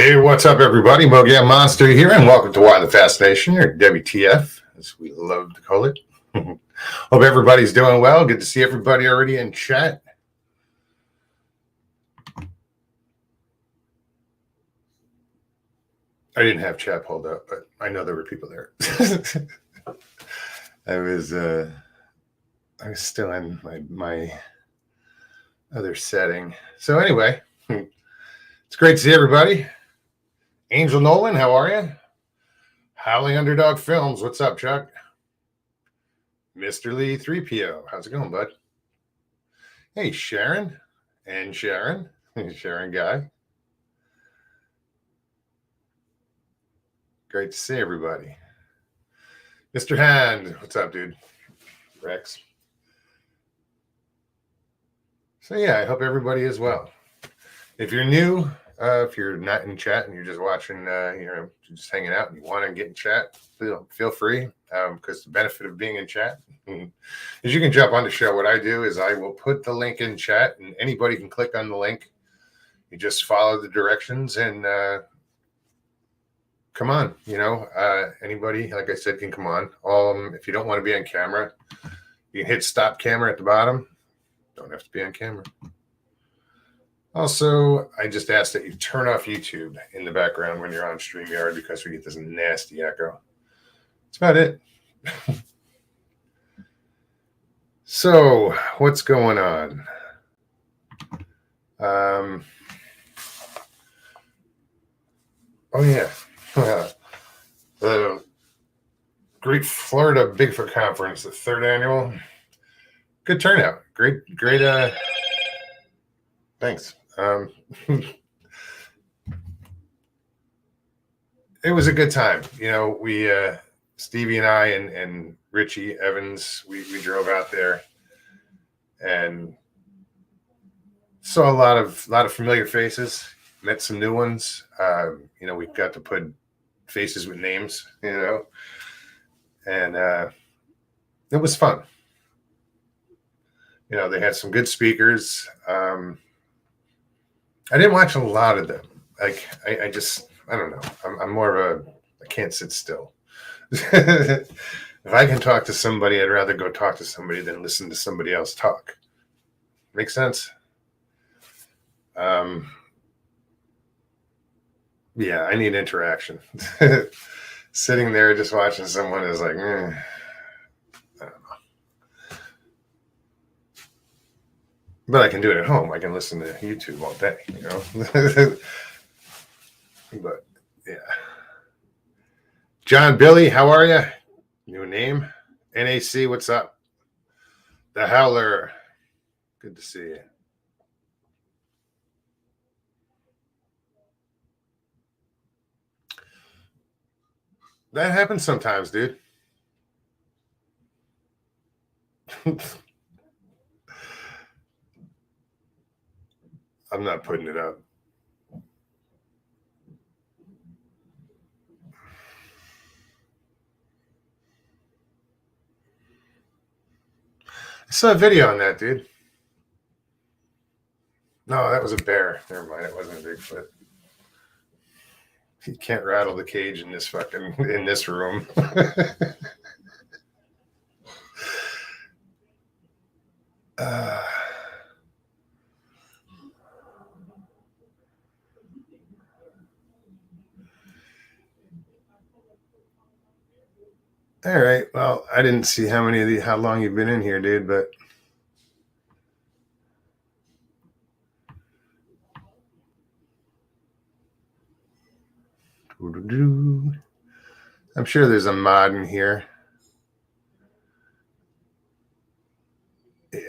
Hey, what's up, everybody? Mogan Monster here, and welcome to Why the Fascination, or WTF, as we love to call it. Hope everybody's doing well. Good to see everybody already in chat. I didn't have chat pulled up, but I know there were people there. I was still in my other setting. So anyway, it's great to see everybody. Angel Nolan, how are you? Howling Underdog Films, what's up, Chuck? Mr. Lee 3PO, how's it going, bud? Hey, Sharon and Sharon Guy. Great to see everybody. Mr. Hand, what's up, dude? Rex. So yeah, I hope everybody is well. If you're new, if you're not in chat and you're just watching, just hanging out and you want to get in chat, feel free, because the benefit of being in chat is you can jump on the show. What I do is I will put the link in chat and anybody can click on the link. You just follow the directions and come on. Anybody, like I said, can come on. If you don't want to be on camera, you can hit stop camera at the bottom. Don't have to be on camera. Also, I just ask that you turn off YouTube in the background when you're on StreamYard because we get this nasty echo. That's about it. So, what's going on? Oh, yeah. The Great Florida Bigfoot Conference, the third annual. Good turnout. Great. Thanks. It was a good time. We Stevie and I and Richie Evans, we drove out there and saw a lot of familiar faces, met some new ones. We got to put faces with names, and it was fun. They had some good speakers. I didn't watch a lot of them. Like I don't know. I'm more of I can't sit still. If I can talk to somebody, I'd rather go talk to somebody than listen to somebody else talk. Make sense? Yeah, I need interaction. Sitting there just watching someone is like, I don't know. But I can do it at home. I can listen to YouTube all day, But yeah. John Billy, how are you? New name. NAC, what's up? The Howler. Good to see you. That happens sometimes, dude. I'm not putting it up. I saw a video on that, dude. No, that was a bear. Never mind, it wasn't a Bigfoot. You can't rattle the cage in this room. All right. Well, I didn't see how long you've been in here, dude, but I'm sure there's a mod in here. Yeah.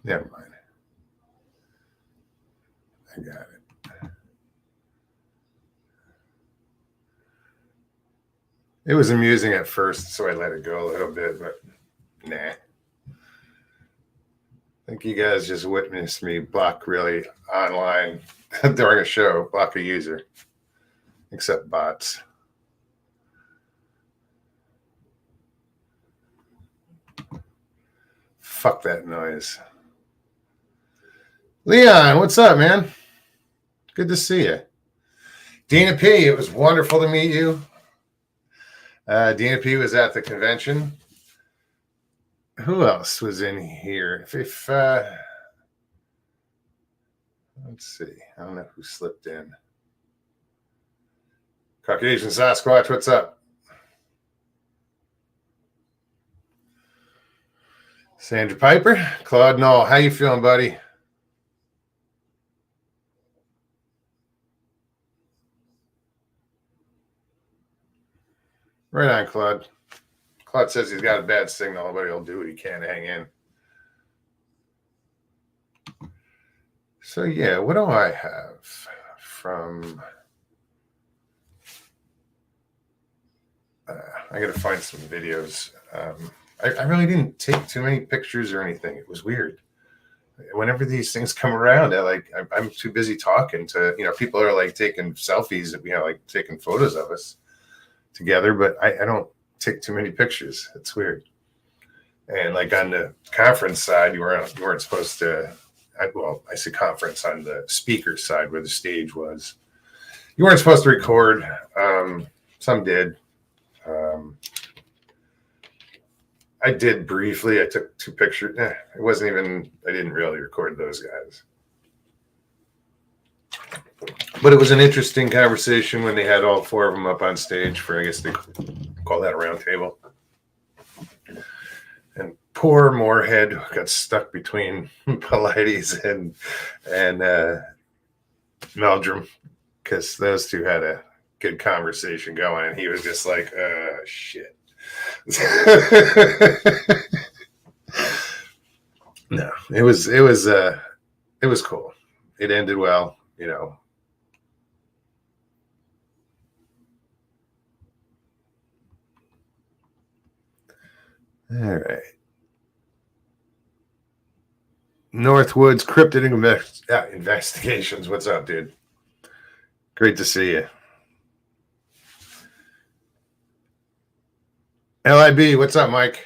Never mind. I got it. It was amusing at first, so I let it go a little bit, but nah. I think you guys just witnessed me block really online during a show, block a user, except bots. Fuck that noise. Leon, what's up, man? Good to see you. Dina P, it was wonderful to meet you. Dina P was at the convention. Who else was in here? If let's see. I don't know who slipped in. Caucasian Sasquatch, what's up? Sandra Piper, Claude Knoll, how you feeling, buddy? Right on, Claude. Claude says he's got a bad signal, but he'll do what he can to hang in. So yeah, what do I have from? I got to find some videos. I really didn't take too many pictures or anything. It was weird. Whenever these things come around, I'm too busy talking to, people are like taking selfies, like taking photos of us together, but I don't take too many pictures. It's weird. And like on the conference side, you weren't supposed to. I say conference on the speaker side where the stage was. You weren't supposed to record. Some did. I did briefly. I took 2 pictures. It wasn't even. I didn't really record those guys. But it was an interesting conversation when they had all 4 of them up on stage for, I guess they call that a round table. And poor Moorhead got stuck between Paulides and Meldrum, because those 2 had a good conversation going, and he was just like, shit. No, it was cool. It ended well, All right. Northwoods Cryptid Investigations. What's up, dude? Great to see you. LIB, what's up, Mike?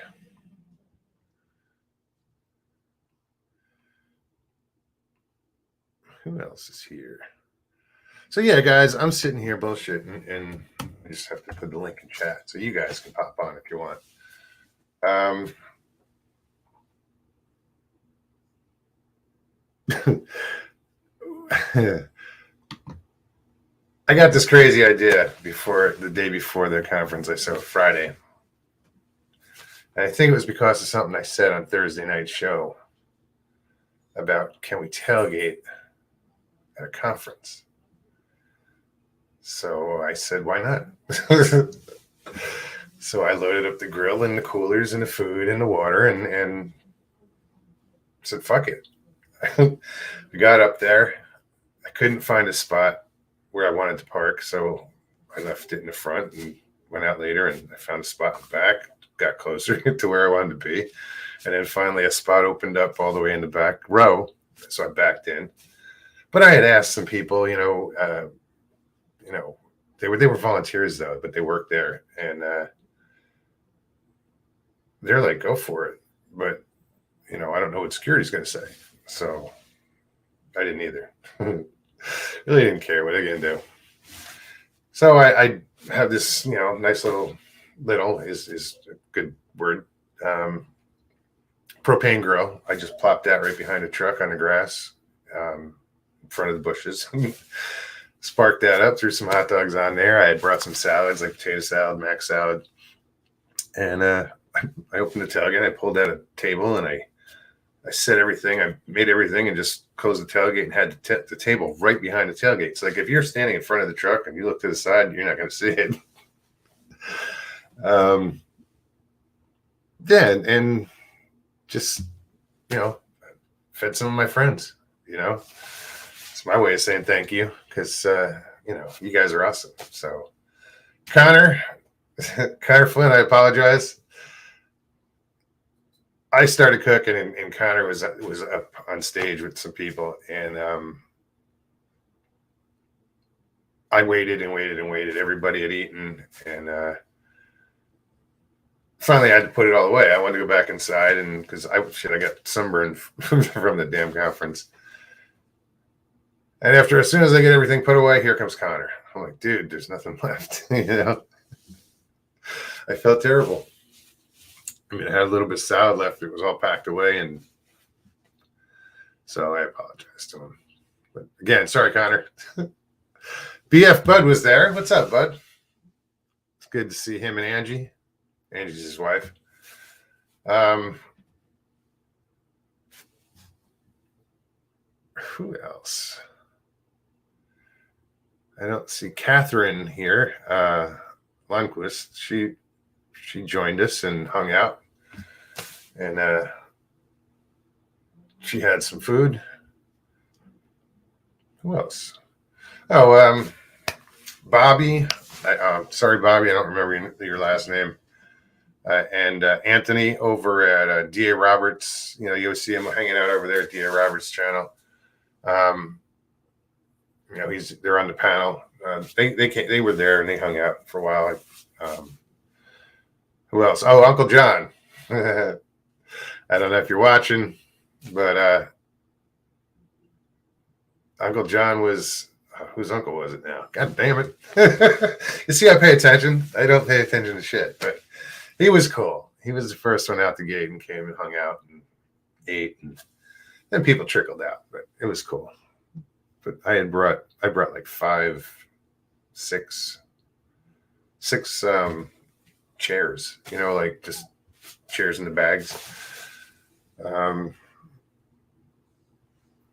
Who else is here? So yeah, guys, I'm sitting here bullshitting, and I just have to put the link in chat so you guys can pop on if you want. I got this crazy idea the day before the conference. I saw Friday. And I think it was because of something I said on Thursday night show about, can we tailgate at a conference? So I said, why not? So I loaded up the grill and the coolers and the food and the water and said, fuck it. We got up there. I couldn't find a spot where I wanted to park, so I left it in the front and went out later, and I found a spot in the back, got closer to where I wanted to be. And then finally a spot opened up all the way in the back row, so I backed in. But I had asked some people, they were volunteers though, but they worked there, and they're like, go for it. But I don't know what security's going to say, so I didn't either. Really didn't care what I'm going to do. So I have this, nice little is a good word. Propane grill. I just plopped that right behind a truck on the grass, in front of the bushes. Sparked that up, threw some hot dogs on there. I had brought some salads, like potato salad, mac salad. And I opened the tailgate. I pulled out a table and I set everything. I made everything and just closed the tailgate and had the table right behind the tailgate. So like if you're standing in front of the truck and you look to the side, you're not going to see it. Yeah, and just, fed some of my friends, It's my way of saying thank you because, you guys are awesome. So Connor Flynn, I apologize. I started cooking and Connor was up on stage with some people, and I waited and waited and waited. Everybody had eaten, and finally I had to put it all away. I wanted to go back inside, and because I got sunburned from the damn conference. And after, as soon as I get everything put away, here comes Connor. I'm like, dude, there's nothing left. I felt terrible. I mean, I had a little bit of salad left. It was all packed away. And so I apologize to him. But again, sorry, Connor. BF Bud was there. What's up, Bud? It's good to see him and Angie. Angie's his wife. Who else? I don't see Catherine here. Lundquist. She joined us and hung out. And she had some food. Who else? Oh, Bobby. Sorry, Bobby, I don't remember your last name. And Anthony over at D.A. Roberts. You know, you'll see him hanging out over there at D.A. Roberts' channel. You know, they're on the panel. They were there and they hung out for a while. Who else? Oh, Uncle John. I don't know if you're watching, but Uncle John was whose uncle was it now? God damn it! You see, I pay attention. I don't pay attention to shit, but he was cool. He was the first one out the gate and came and hung out and ate, and then people trickled out. But it was cool. But I brought like 6 chairs. You know, like just chairs in the bags.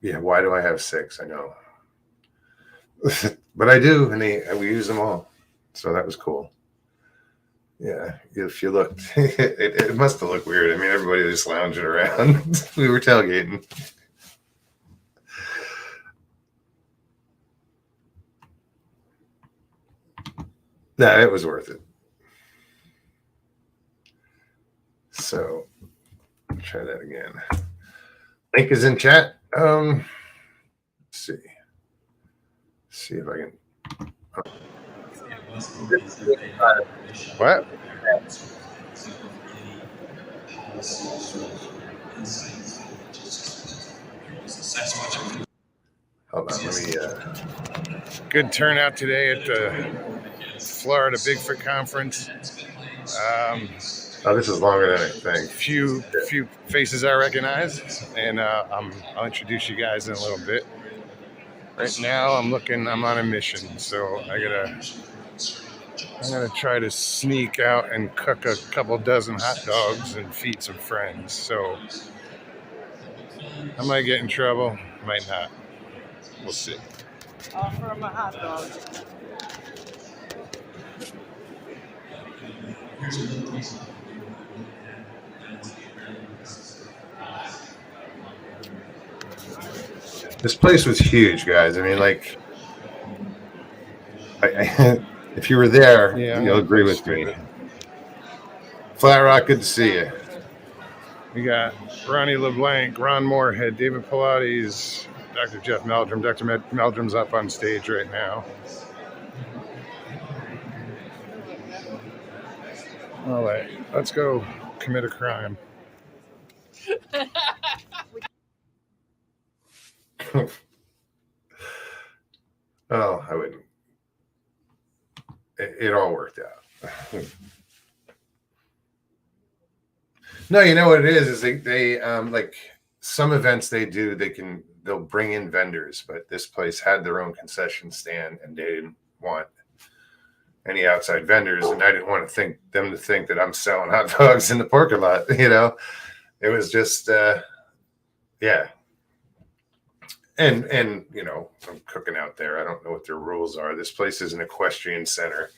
Yeah, why do I have 6? I know. But I do, and we use them all. So that was cool. Yeah, if you looked, it must have looked weird. I mean, everybody was just lounging around. We were tailgating. No, it was worth it. So, try that again. Link is in chat. Let's see. See if I can. What? Hold on, let me. Good turnout today at the Florida Bigfoot Conference. Oh, this is longer than I think. Few faces I recognize, and I'll introduce you guys in a little bit. Right now, I'm on a mission, so I'm gonna try to sneak out and cook a couple dozen hot dogs and feed some friends. So I might get in trouble, might not. We'll see. Offer him a hot dog. This place was huge, guys. I mean, like, if you were there, you'll agree with me. Flat Rock, good to see you. We got Ronnie LeBlanc, Ron Moorhead, David Pilates, Dr. Jeff Meldrum. Dr. Meldrum's up on stage right now. All right, let's go commit a crime. Oh, I wouldn't. It all worked out. No, you know what it is they like some events they'll bring in vendors, but this place had their own concession stand and they didn't want any outside vendors, and I didn't want them to think that I'm selling hot dogs in the parking lot. You know, it was just yeah. And you know, I'm cooking out there. I don't know what their rules are. This place is an equestrian center.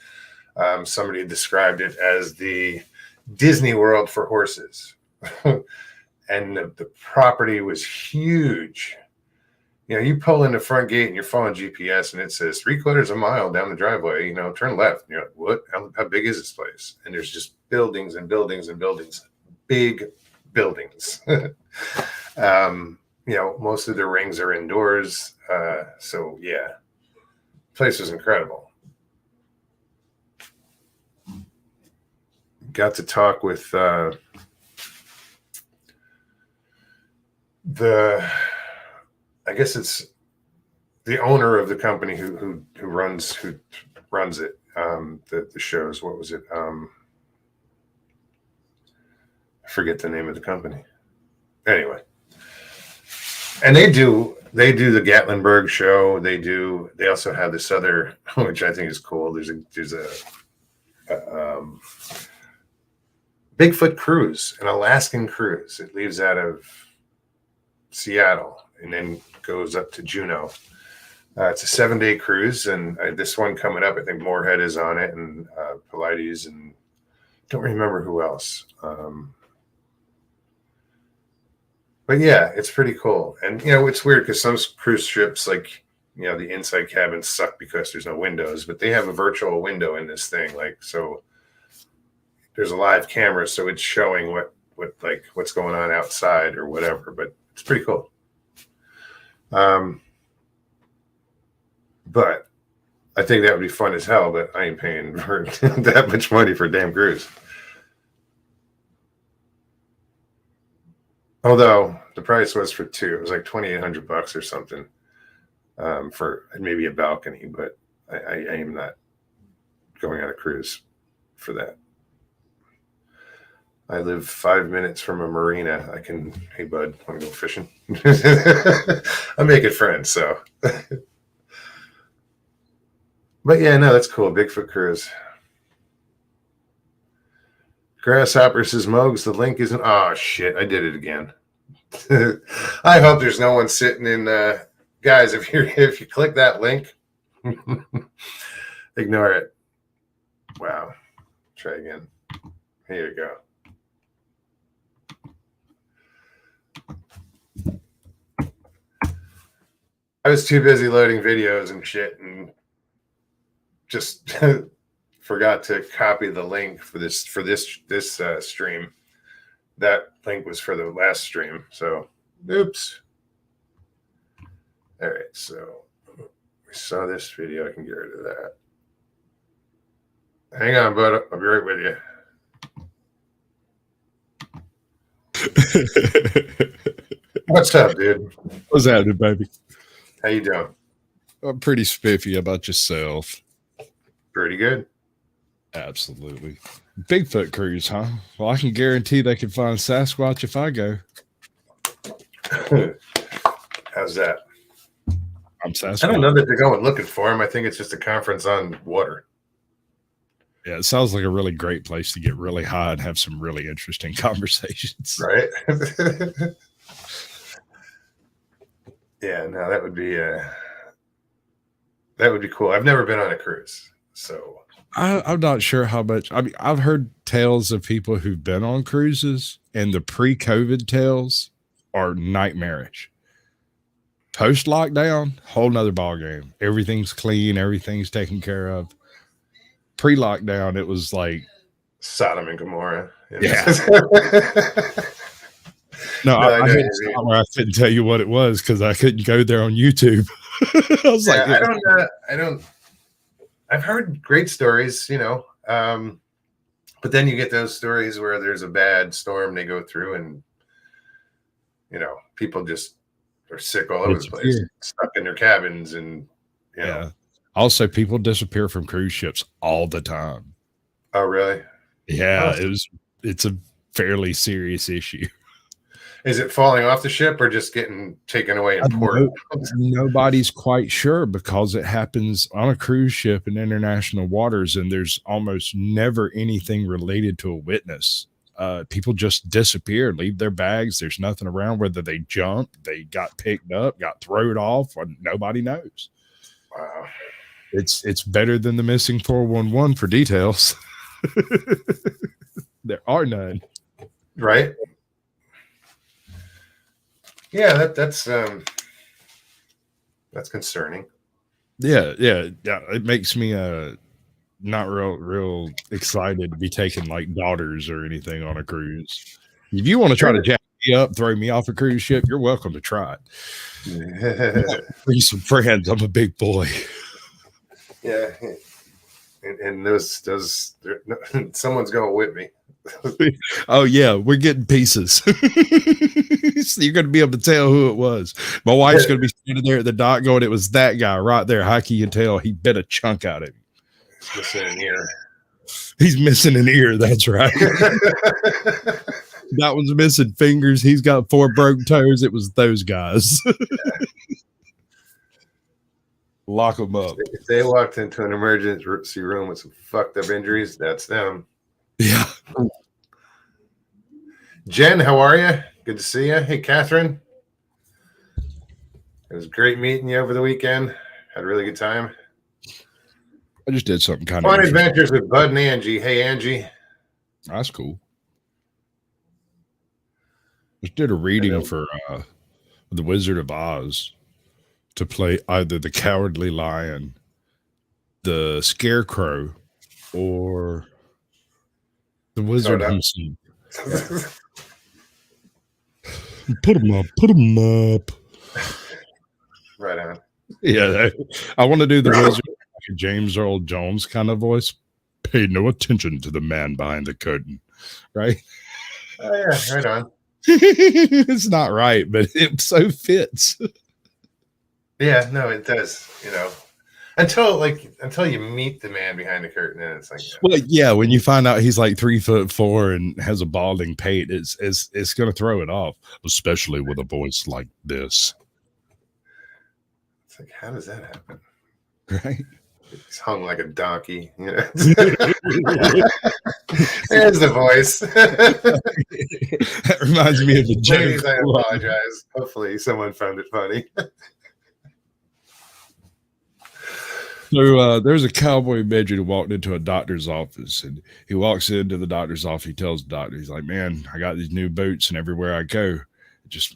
Somebody described it as the Disney World for horses. And the property was huge. You know, you pull in the front gate and you're following GPS and it says 3/4 mile down the driveway, you know, turn left. And you're like, what? How big is this place? And there's just buildings and buildings and buildings, big buildings. You know, most of the rings are indoors. So yeah, place was incredible. Got to talk with I guess it's the owner of the company who runs it, the shows. What was it? I forget the name of the company. Anyway, and they do the Gatlinburg show. They also have this other, which I think is cool. There's a Bigfoot cruise, an Alaskan cruise. It leaves out of Seattle and then goes up to Juneau. It's a 7-day cruise, and this one coming up, I think Moorhead is on it, and Pilates, and don't remember who else. But yeah, it's pretty cool. And, it's weird because some cruise ships, like, the inside cabins suck because there's no windows, but they have a virtual window in this thing. Like, so there's a live camera, so it's showing what's going on outside or whatever, but it's pretty cool. But I think that would be fun as hell, but I ain't paying for that much money for a damn cruise. Although the price was for two, it was like $2,800 or something, for maybe a balcony, but I am not going on a cruise for that. I live 5 minutes from a marina. Hey bud, want to go fishing? I'm making friends, so. But yeah, no, that's cool. Bigfoot cruise. Grasshopper says, Mogs, the link isn't. Oh, shit. I did it again. I hope there's no one sitting in. Guys, if you click that link, ignore it. Wow. Try again. Here you go. I was too busy loading videos and shit and just forgot to copy the link for this stream. That link was for the last stream, so oops. All right, so we saw this video. I can get rid of that. Hang on, bud. I'll be right with you. What's up, dude? What's happening, baby? How you doing? I'm pretty spiffy about yourself. Pretty good. Absolutely. Bigfoot cruise, huh? Well, I can guarantee they can find Sasquatch if I go. How's that? I'm Sasquatch. I don't know that they're going looking for him. I think it's just a conference on water. Yeah, it sounds like a really great place to get really high and have some really interesting conversations. Right? Yeah, no, that would be cool. I've never been on a cruise, so I'm not sure how much. I mean, I've heard tales of people who've been on cruises, and the pre-COVID tales are nightmarish. Post-lockdown, whole nother ballgame. Everything's clean, everything's taken care of. Pre-lockdown, it was like Sodom and Gomorrah. Yeah. No, I hit a spot where I couldn't tell you what it was because I couldn't go there on YouTube. I was like, I don't. I've heard great stories, but then you get those stories where there's a bad storm they go through, and people just are sick all over the place, stuck in their cabins, and yeah. Also, people disappear from cruise ships all the time. Oh, really? Yeah, it's a fairly serious issue. Is it falling off the ship or just getting taken away in port? Nobody's quite sure because it happens on a cruise ship in international waters, and there's almost never anything related to a witness. People just disappear, leave their bags. There's nothing around, whether they jumped, they got picked up, got thrown off, or nobody knows. Wow. It's better than the missing 411 for details. There are none. Right. Yeah, that's concerning. Yeah. It makes me not real excited to be taking like daughters or anything on a cruise. If you want to try to jack me up, throw me off a cruise ship, you're welcome to try it. Bring some friends. I'm a big boy. Yeah, and those someone's going with me. Oh yeah, we're getting pieces. So you're going to be able to tell who it was. My wife's going to be standing there at the dock going, "It was that guy right there. How can you tell? He bit a chunk out of him. He's missing an ear." He's missing an ear. That's right. That one's missing fingers. He's got 4 broken toes. It was those guys. Lock them up. If they walked into an emergency room with some fucked up injuries, that's them. Yeah. Jen, how are you? Good to see you. Hey, Catherine. It was great meeting you over the weekend. Had a really good time. I just did something kind Fun of adventures with Bud and Angie. Hey, Angie. That's cool. Just did a reading for the Wizard of Oz to play either the Cowardly Lion, the Scarecrow, or the Wizard himself. Put him up. Put him up. Right on. Yeah, I want to do the Wizard, like a James Earl Jones kind of voice. Pay no attention to the man behind the curtain, right? Oh yeah, right on. It's not right, but it so fits. Yeah, no, it does. You know, until you meet the man behind the curtain, and it's like, Well, yeah, when you find out he's like 3'4" and has a balding pate, it's going to throw it off, especially with a voice like this. It's like, how does that happen? Right? He's hung like a donkey. You know? There's the voice. That reminds me of the joke. Ladies, I apologize. Hopefully, someone found it funny. So there's a cowboy midget who walked into a doctor's office, and he walks into the doctor's office. He tells the doctor, he's like, "Man, I got these new boots, and everywhere I go,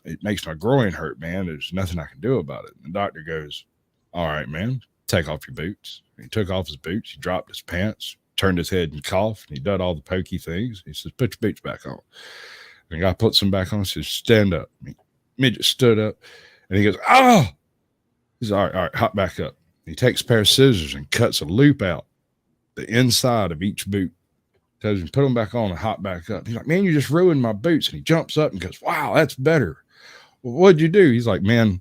it makes my groin hurt, man. There's nothing I can do about it." And the doctor goes, "All right, man, take off your boots." And he took off his boots. He dropped his pants, turned his head and coughed. And he did all the pokey things. He says, "Put your boots back on." And the guy puts them back on. Says, "Stand up." Midget stood up, and he goes, "Ah!" He's all right, hop back up. He takes a pair of scissors and cuts a loop out the inside of each boot. Tells him, "Put them back on and hop back up." He's like, "Man, you just ruined my boots." And he jumps up and goes, "Wow, that's better." "Well, what'd you do?" He's like, "Man,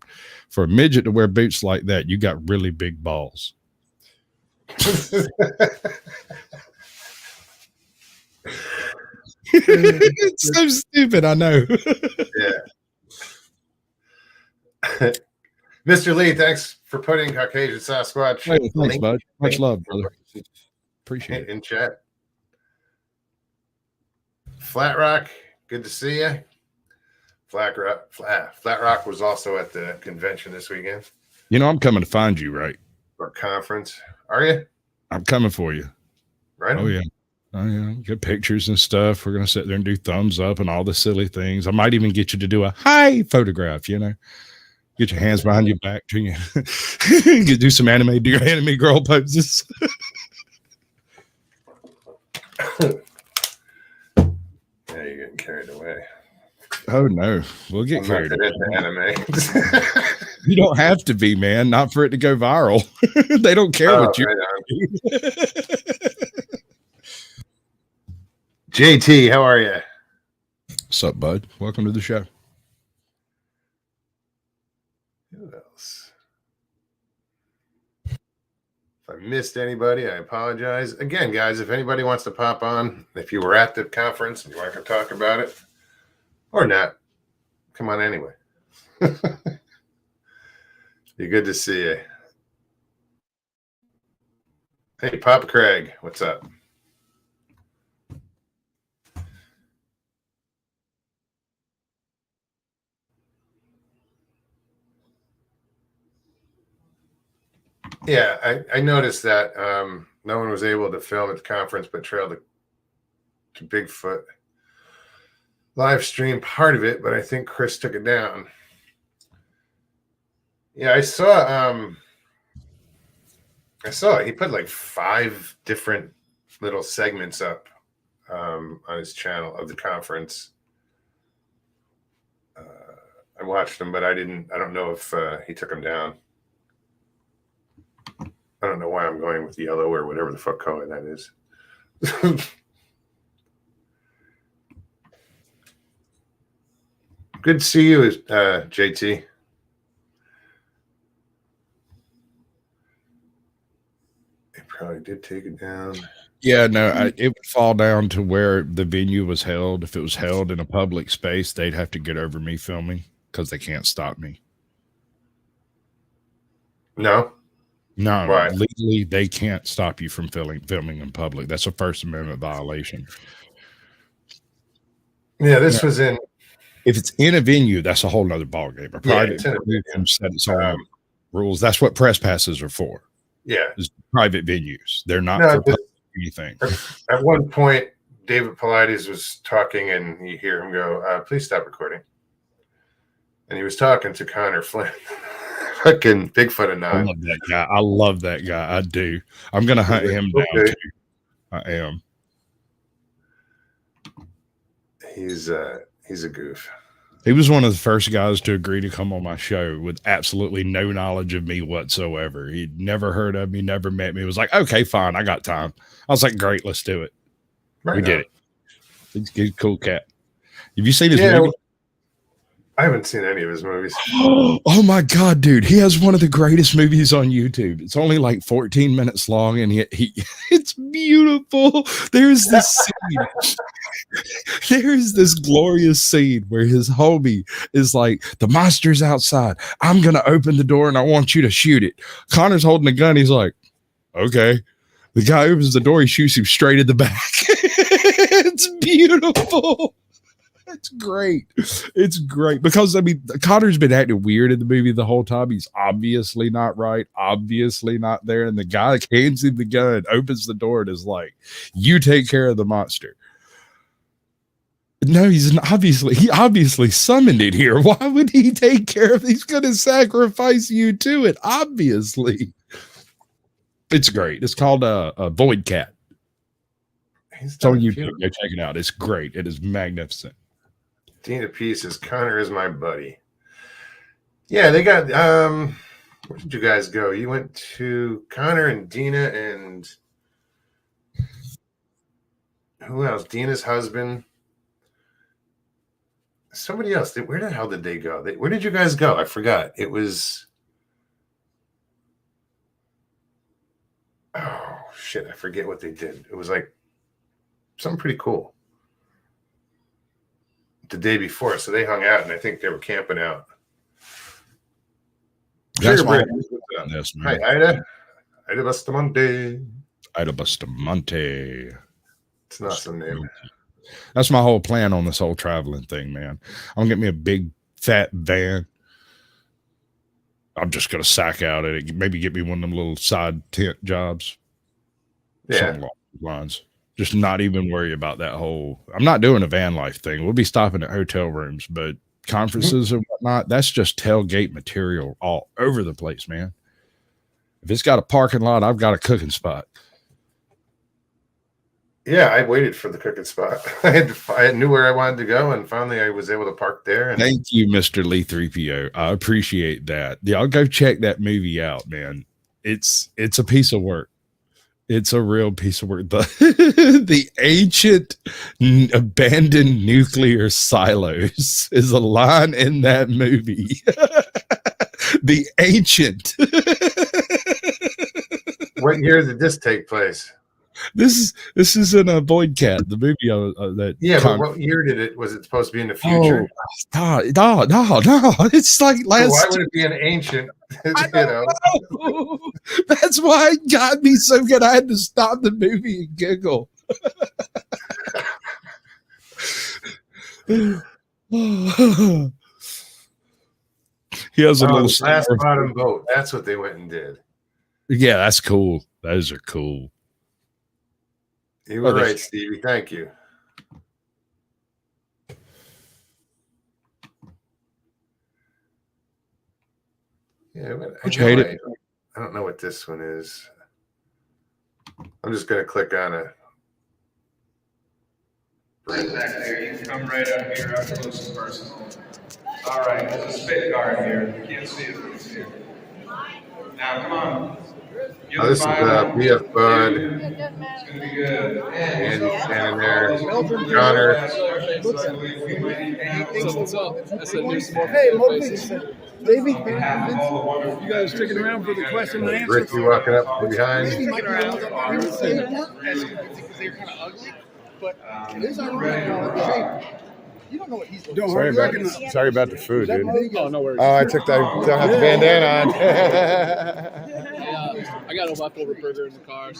for a midget to wear boots like that, you got really big balls." It's so stupid, I know. Yeah. Mr. Lee, thanks for putting Caucasian Sasquatch Hey, thanks, bud. Much love, brother. Appreciate it. in chat. Flat Rock, good to see you. Flat Rock was also at the convention this weekend. You know, I'm coming to find you, right? Or conference. Are you? I'm coming for you. Right. Oh, yeah. Oh, yeah. Get pictures and stuff. We're going to sit there and do thumbs up and all the silly things. I might even get you to do a hi photograph, you know. Get your hands behind your back. Do some anime, do your anime girl poses. Yeah, you're getting carried away. Oh, no. We'll get carried away. Anime. You don't have to be, man. Not for it to go viral. They don't care what you right JT, how are you? What's up, bud? Welcome to the show. Who else? If I missed anybody, I apologize. Again, guys, if anybody wants to pop on, if you were at the conference and you want to talk about it, or not, come on anyway. You're good to see you. Hey, Papa Craig, what's up? Yeah, I noticed that no one was able to film at the conference, but trailed to Bigfoot live stream part of it, but I think Chris took it down. Yeah, I saw he put like 5 different little segments up on his channel of the conference. I watched them, but I don't know if he took them down. I don't know why I'm going with yellow or whatever the fuck color that is. Good to see you, JT. It probably did take it down. Yeah, no, it would fall down to where the venue was held. If it was held in a public space, they'd have to get over me filming because they can't stop me. No? No, Why? legally, they can't stop you from filming in public. That's a First Amendment violation. Yeah, this was in. If it's in a venue, that's a whole nother ballgame. A private venue can set its own rules. That's what press passes are for. Yeah. Is private venues. They're not for public anything. At one point, David Paulides was talking, and you hear him go, please stop recording. And he was talking to Connor Flynn. Fucking Bigfoot and I love that guy. I love that guy. I do. I'm going to hunt him down, too. I am. He's a goof. He was one of the first guys to agree to come on my show with absolutely no knowledge of me whatsoever. He'd never heard of me, never met me. He was like, okay, fine, I got time. I was like, great, let's do it. We did it. He's a cool cat. Have you seen his movie? I haven't seen any of his movies. Oh my God, dude. He has one of the greatest movies on YouTube. It's only like 14 minutes long and he it's beautiful. There's this scene. There's this glorious scene where his homie is like, the monster's outside. I'm going to open the door and I want you to shoot it. Connor's holding a gun. He's like, okay. The guy opens the door. He shoots him straight in the back. It's beautiful. It's great. It's great because I mean Connor's been acting weird in the movie the whole time. He's obviously not right, obviously not there. And the guy hands him the gun, opens the door, and is like, "You take care of the monster." No, he obviously summoned it here. Why would he take care of it? He's gonna sacrifice you to it, obviously. It's great. It's called a Void Cat. It's on YouTube. Go check it out. It's great. It is magnificent. Dina P says, Connor is my buddy. Yeah, they got, where did you guys go? You went to Connor and Dina and who else? Dina's husband. Somebody else. Where the hell did they go? Where did you guys go? I forgot. It was, oh, shit. I forget what they did. It was like something pretty cool. The day before, so they hung out, and I think they were camping out. That's Hi, Ida. Ida Bustamante. Ida Bustamante. It's not some name. That's my whole plan on this whole traveling thing, man. I'm gonna get me a big fat van. I'm just gonna sack out at it. Maybe get me one of them little side tent jobs. Yeah. Something along those lines. Just not even worry about that whole. I'm not doing a van life thing. We'll be stopping at hotel rooms, but conferences and whatnot, that's just tailgate material all over the place, man. If it's got a parking lot, I've got a cooking spot. Yeah, I waited for the cooking spot. I knew where I wanted to go, and finally I was able to park there. And thank you, Mr. Lee 3PO. I appreciate that. Y'all go check that movie out, man. It's a piece of work. It's a real piece of work. The ancient abandoned nuclear silos is a line in that movie. The ancient. What year did this take place? This is in a Void Cat, the movie that. Yeah, but what year was it supposed to be in the future? No. It's like last. So why would it be an ancient? Know. That's why it got me so good. I had to stop the movie and giggle. He has a little glass bottom boat. That's what they went and did. Yeah, that's cool. Those are cool. You were right, Stevie. Thank you. Yeah, but I don't know what this one is. I'm just going to click on it. Back there, you can come right up here, up close and personal. All right, there's a spit guard here. You can't see it, but it's here. Now, come on. You'll Oh, this is find BF Bud, dude, it's gonna be good. Andy standing there, Connor. Connor. What's up? I said, here's some more Hey, familiar Moby. faces. Davey. You guys sticking around for the question and answer? Richie walking up from behind. Maybe might be the ones that we were saying because they're kind of ugly, but it is ironic shape. You don't know what he's doing. Sorry about the food, dude. Oh, no worries. Oh, I took that. Don't have the bandana on. I got a leftover burger in the car.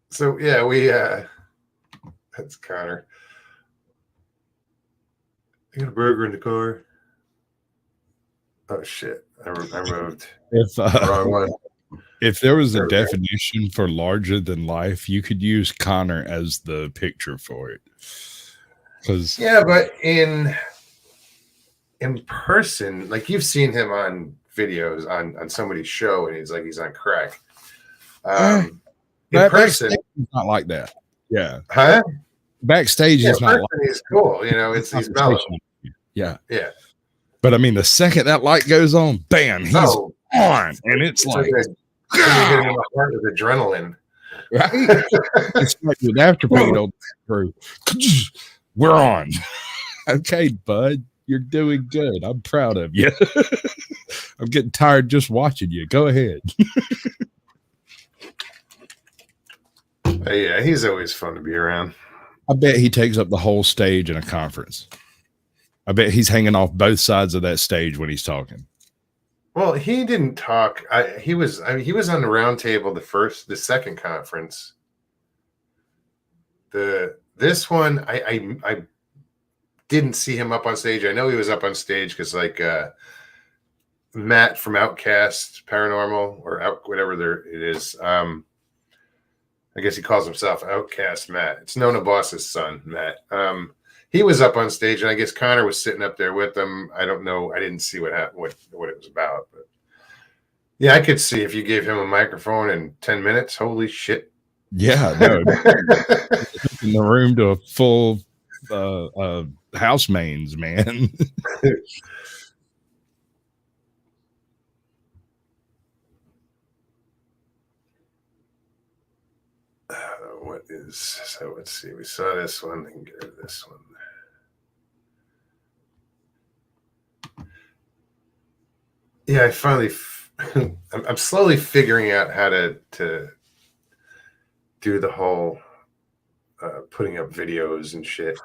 So yeah, we that's Connor. I got a burger in the car. Oh shit! I moved. If Wrong one. if there was There a we go. definition for larger than life, you could use Connor as the picture for it. Because Yeah, but in person, like you've seen him on videos on somebody's show, and he's on crack. In person, he's not like that. Yeah, huh? backstage Yeah, is not person, like he's cool. You know, he's mellow. Yeah, Yeah. but I mean, the second that light goes on, bam, he's Oh, on, and it's like like, you hit him in the heart with adrenaline. right? It's like with Afterpay, don't through. We're on. Okay, bud, you're doing good. I'm proud of you. I'm getting tired just watching you. Go ahead. Yeah, he's always fun to be around. I bet he takes up the whole stage in a conference. I bet he's hanging off both sides of that stage when he's talking. Well, he didn't talk. He was on the round table the second conference. This one, I didn't see him up on stage. I know he was up on stage because like Matt from Outcast Paranormal or whatever it is. I guess he calls himself Outcast Matt. It's Nona Boss's son, Matt. He was up on stage, and I guess Connor was sitting up there with him. I don't know. I didn't see what happened, what it was about, but yeah, I could see if you gave him a microphone in 10 minutes. Holy shit! Yeah, no, in the room to a full house mains, man. What is so? Let's see. We saw this one and get rid of this one. Yeah, I finally. I'm slowly figuring out how to do the whole putting up videos and shit.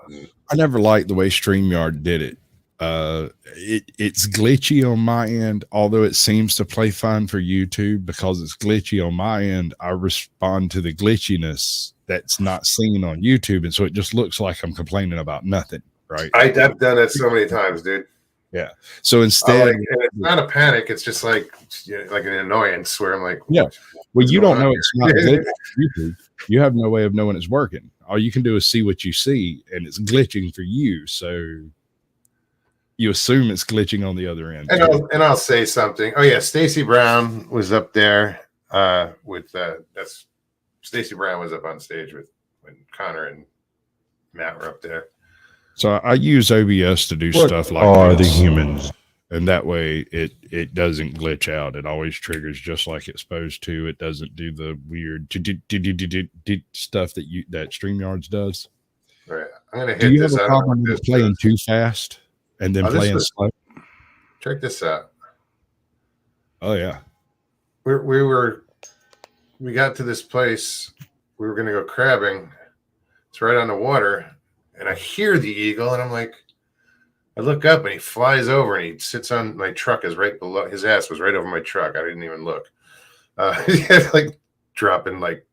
I never liked the way StreamYard did it. It's glitchy on my end, although it seems to play fine for YouTube. Because it's glitchy on my end, I respond to the glitchiness that's not seen on YouTube, and so it just looks like I'm complaining about nothing, right? I've done that so many times, dude. Yeah. So instead, and it's not a panic. It's just like an annoyance where I'm like, yeah. Well, you don't know on it's not glitching on YouTube. You have no way of knowing it's working. All you can do is see what you see, and it's glitching for you. So you assume it's glitching on the other end. And I'll say something. Oh yeah, Stacy Brown was up there with that's Stacy Brown was up on stage when Connor and Matt were up there. So I use OBS to do stuff like are this, the humans? and that way it doesn't glitch out. It always triggers just like it's supposed to. It doesn't do the weird stuff that StreamYards does. Right. I'm gonna hit Do you have this. a I don't know problem what with this playing is. too fast and then Oh, this playing was- slow? Check this out. Oh yeah. We got to this place. We were gonna go crabbing. It's right on the water, and I hear the eagle, and I'm like, I look up, and he flies over, and he sits on my truck. Is right below his ass was right over my truck. I didn't even look. He had like dropping like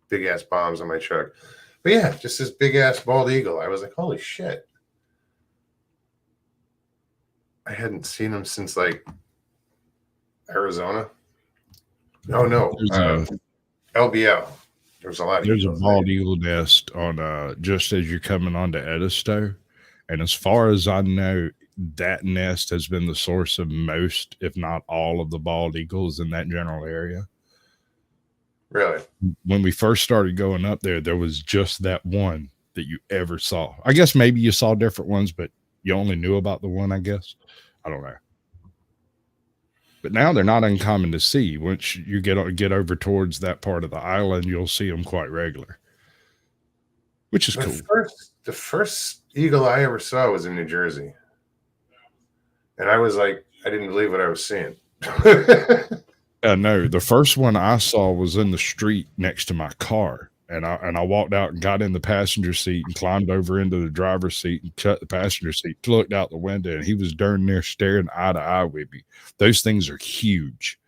big ass bombs on my truck. But yeah, just this big ass bald eagle. I was like, holy shit. I hadn't seen him since like Arizona. Oh no, LBL. There's a lot of There's a eagles bald there. eagle nest on just as you're coming onto Edisto. And as far as I know, that nest has been the source of most, if not all, of the bald eagles in that general area. Really? When we first started going up there, there was just that one that you ever saw. I guess maybe you saw different ones, but you only knew about the one, I guess. I don't know. But now they're not uncommon to see. Once you get over towards that part of the island, you'll see them quite regular, which is cool. The first eagle I ever saw was in New Jersey, and I was like, I didn't believe what I was seeing. No, the first one I saw was in the street next to my car. And I walked out and got in the passenger seat and climbed over into the driver's seat and cut the passenger seat, looked out the window, and he was darn near staring eye to eye with me. Those things are huge.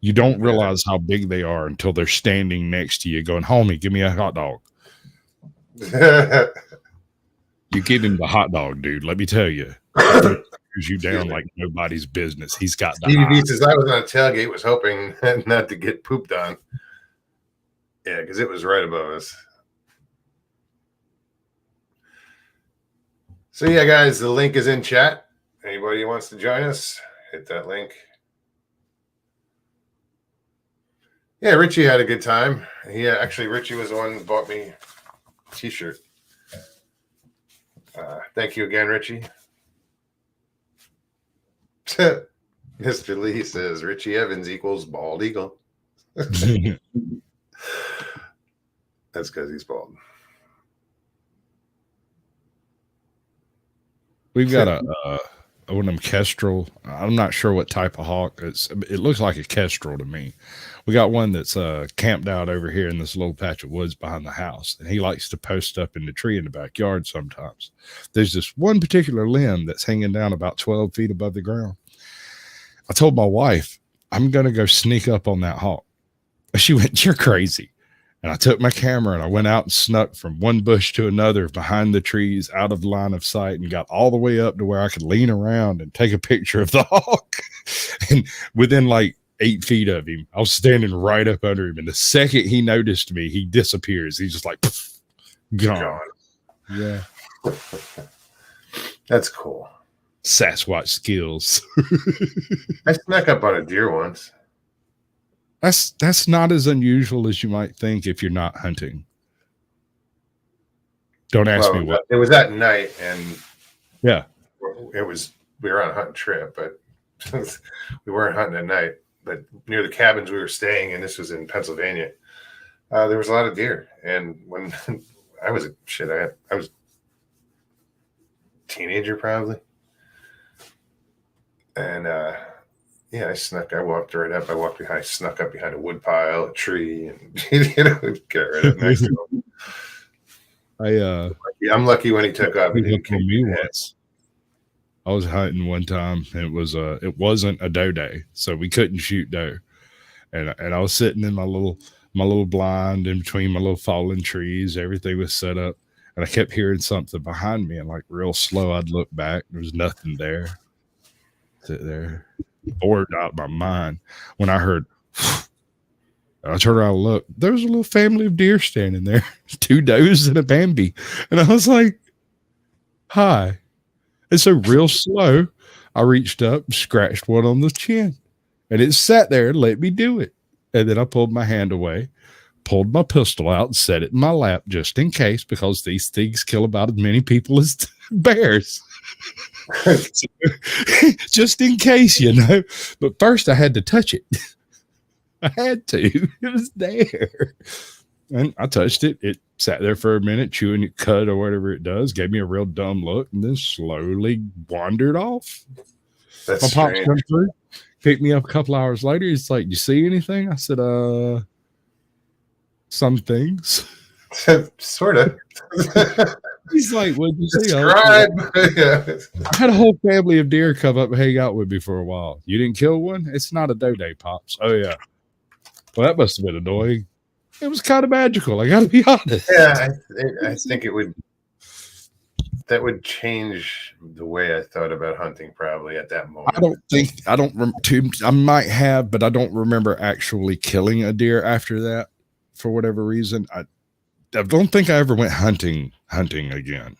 You don't realize how big they are until they're standing next to you going, homie, give me a hot dog. You give him the hot dog, dude. Let me tell you. You down like nobody's business. He's got the DVD says I was on a tailgate, was hoping not to get pooped on. Yeah, because it was right above us. So yeah, guys, the link is in chat. Anybody who wants to join us, hit that link. Yeah, Richie had a good time. Actually, Richie was the one who bought me a t-shirt. Thank you again, Richie. Mr. Lee says Richie Evans equals bald eagle. That's because he's bald. We've got one of them kestrel. I'm not sure what type of hawk. It looks like a kestrel to me. We got one that's camped out over here in this little patch of woods behind the house, and he likes to post up in the tree in the backyard sometimes. There's this one particular limb that's hanging down about 12 feet above the ground. I told my wife, I'm going to go sneak up on that hawk. She went, you're crazy. And I took my camera and I went out and snuck from one bush to another behind the trees, out of line of sight, and got all the way up to where I could lean around and take a picture of the hawk. And within like 8 feet of him, I was standing right up under him. And the second he noticed me, he disappears. He's just like, gone. Yeah. That's cool. Sasquatch skills. I snuck up on a deer once. That's not as unusual as you might think if you're not hunting. Don't ask me what. It was at night, and yeah, we were on a hunting trip, but we weren't hunting at night. But near the cabins we were staying in, this was in Pennsylvania, there was a lot of deer. And when I was I was a teenager probably. And yeah, I walked right up. I snuck up behind a wood pile, a tree, and get right up next to him. I'm lucky when he took off. He didn't kick me once. I was hunting one time, and it wasn't a doe day, so we couldn't shoot doe. And I was sitting in my little blind in between my little fallen trees. Everything was set up, and I kept hearing something behind me, and like real slow, I'd look back. There was nothing there. Sit there, bored out of my mind. When I heard, I turned around and looked. There was a little family of deer standing there, 2 does and a Bambi, and I was like, "Hi." And so, real slow, I reached up, and scratched one on the chin, and it sat there and let me do it. And then I pulled my hand away, pulled my pistol out, and set it in my lap just in case, because these things kill about as many people as bears. Just in case, but first I had to touch it. I had to. It was there, and I touched it. It sat there for a minute, chewing it cud or whatever it does, gave me a real dumb look, and then slowly wandered off. That's my pops strange. come through, picked me up a couple hours later. He's like, "You see anything?" I said, some things." Sort of. He's like, "What'd you see?" I had a whole family of deer come up and hang out with me for a while. You didn't kill one? It's not a doe day, Pops. Oh, yeah. Well, that must have been annoying. It was kind of magical. I got to be honest. Yeah, I think that would change the way I thought about hunting probably at that moment. I might have, but I don't remember actually killing a deer after that for whatever reason. I don't think I ever went hunting again.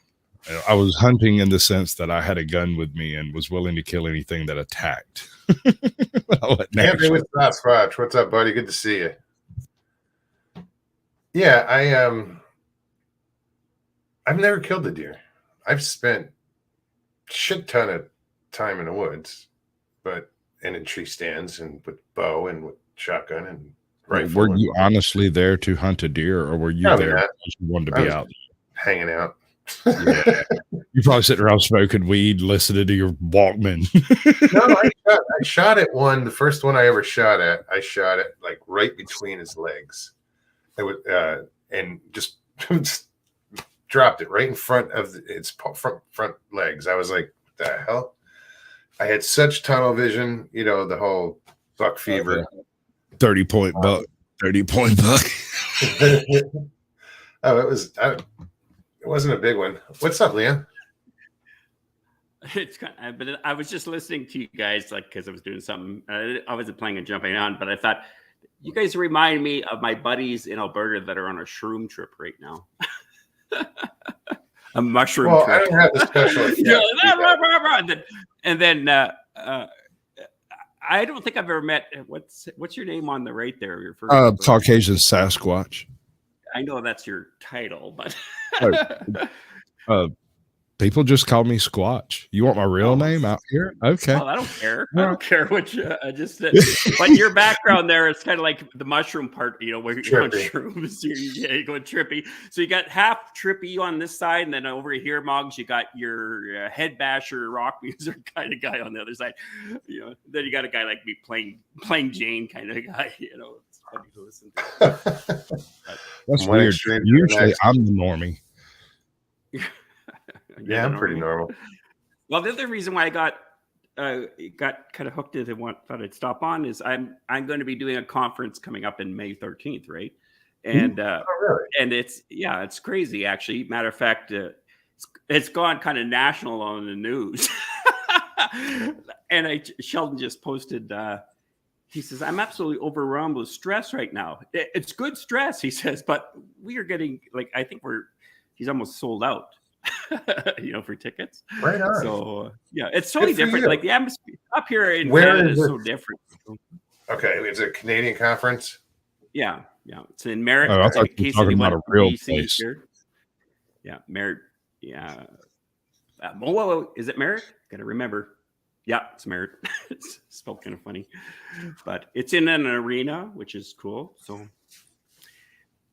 I was hunting in the sense that I had a gun with me and was willing to kill anything that attacked. Anthony with Sasquatch. What's up, buddy? Good to see you. Yeah, I've never killed a deer. I've spent shit ton of time in the woods, but and in tree stands and with bow and with shotgun and Right. rifle. Were you honestly there to hunt a deer, or were you Probably there not. because you wanted to I be was out? hanging out. Yeah. You probably sitting around smoking weed, listening to your Walkman. No, I shot at one. The first one I ever shot at, I shot it like right between his legs. It was, and just dropped it right in front of its front legs. I was like, what the hell? I had such tunnel vision, you know, the whole buck fever. 30-point buck. 30-point buck. Oh, it wasn't a big one. What's up, Leon? It's kind of, but I was just listening to you guys, like, because I was doing something. I wasn't planning on jumping on, but I thought you guys remind me of my buddies in Alberta that are on a shroom trip right now. A mushroom Well, trip. I don't have the special effects. Yeah, and then I don't think I've ever met. What's your name on the right there? Your first Caucasian Sasquatch. I know that's your title, but People just call me Squatch. You want my real name out here? Okay. well, I don't care. I don't care what I just said. But your background there is kind of like the mushroom part, you know, where you're on shrooms. You're going trippy. So you got half trippy on this side, and then over here, Moggs, you got your head basher rock music kind of guy on the other side. You know, then you got a guy like me playing Jane kind of guy. You know, it's funny to listen to. That's One weird. extreme to the Usually next. I'm the normie. Yeah, I'm pretty normal. Well, the other reason why I got kind of hooked into thought I'd stop on is I'm going to be doing a conference coming up in May 13th, right? And Oh, really? and it's crazy actually. Matter of fact, it's gone kind of national on the news. And Sheldon just posted. He says, "I'm absolutely overwhelmed with stress right now. It's good stress," he says, but we are getting like I think he's almost sold out. You know, for tickets. Right on. So yeah, it's totally Good for different. you. Like the atmosphere up here in Where Canada is is it? so different. Okay, it's a Canadian conference. Yeah. It's in Merritt. Oh, I thought in you were case talking anyone about a real from BC place. here. Yeah, Merritt. Yeah. Whoa, is it Merritt? Gotta remember. Yeah, it's Merritt. It's spelled kind of funny, but it's in an arena, which is cool. So.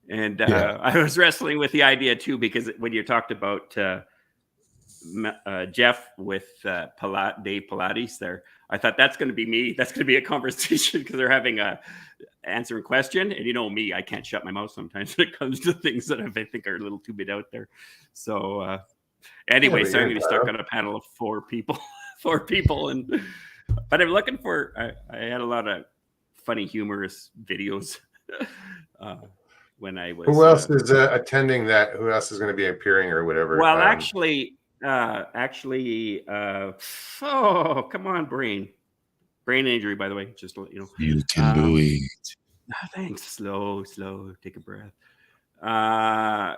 And I was wrestling with the idea too, because when you talked about Jeff with Dave Pilates there, I thought that's going to be me. That's going to be a conversation because they're having a answering question. And you know me, I can't shut my mouth sometimes when it comes to things that I think are a little too bit out there. So anyway, Yeah, so I'm going to be stuck on a panel of four people, but I'm looking for, I had a lot of funny, humorous videos. When I was, Who else is attending that? Who else is going to be appearing or whatever? well, actually, oh, come on, brain injury, by the way, just to let you know. You can do it. Thanks. Slow, take a breath. Yeah.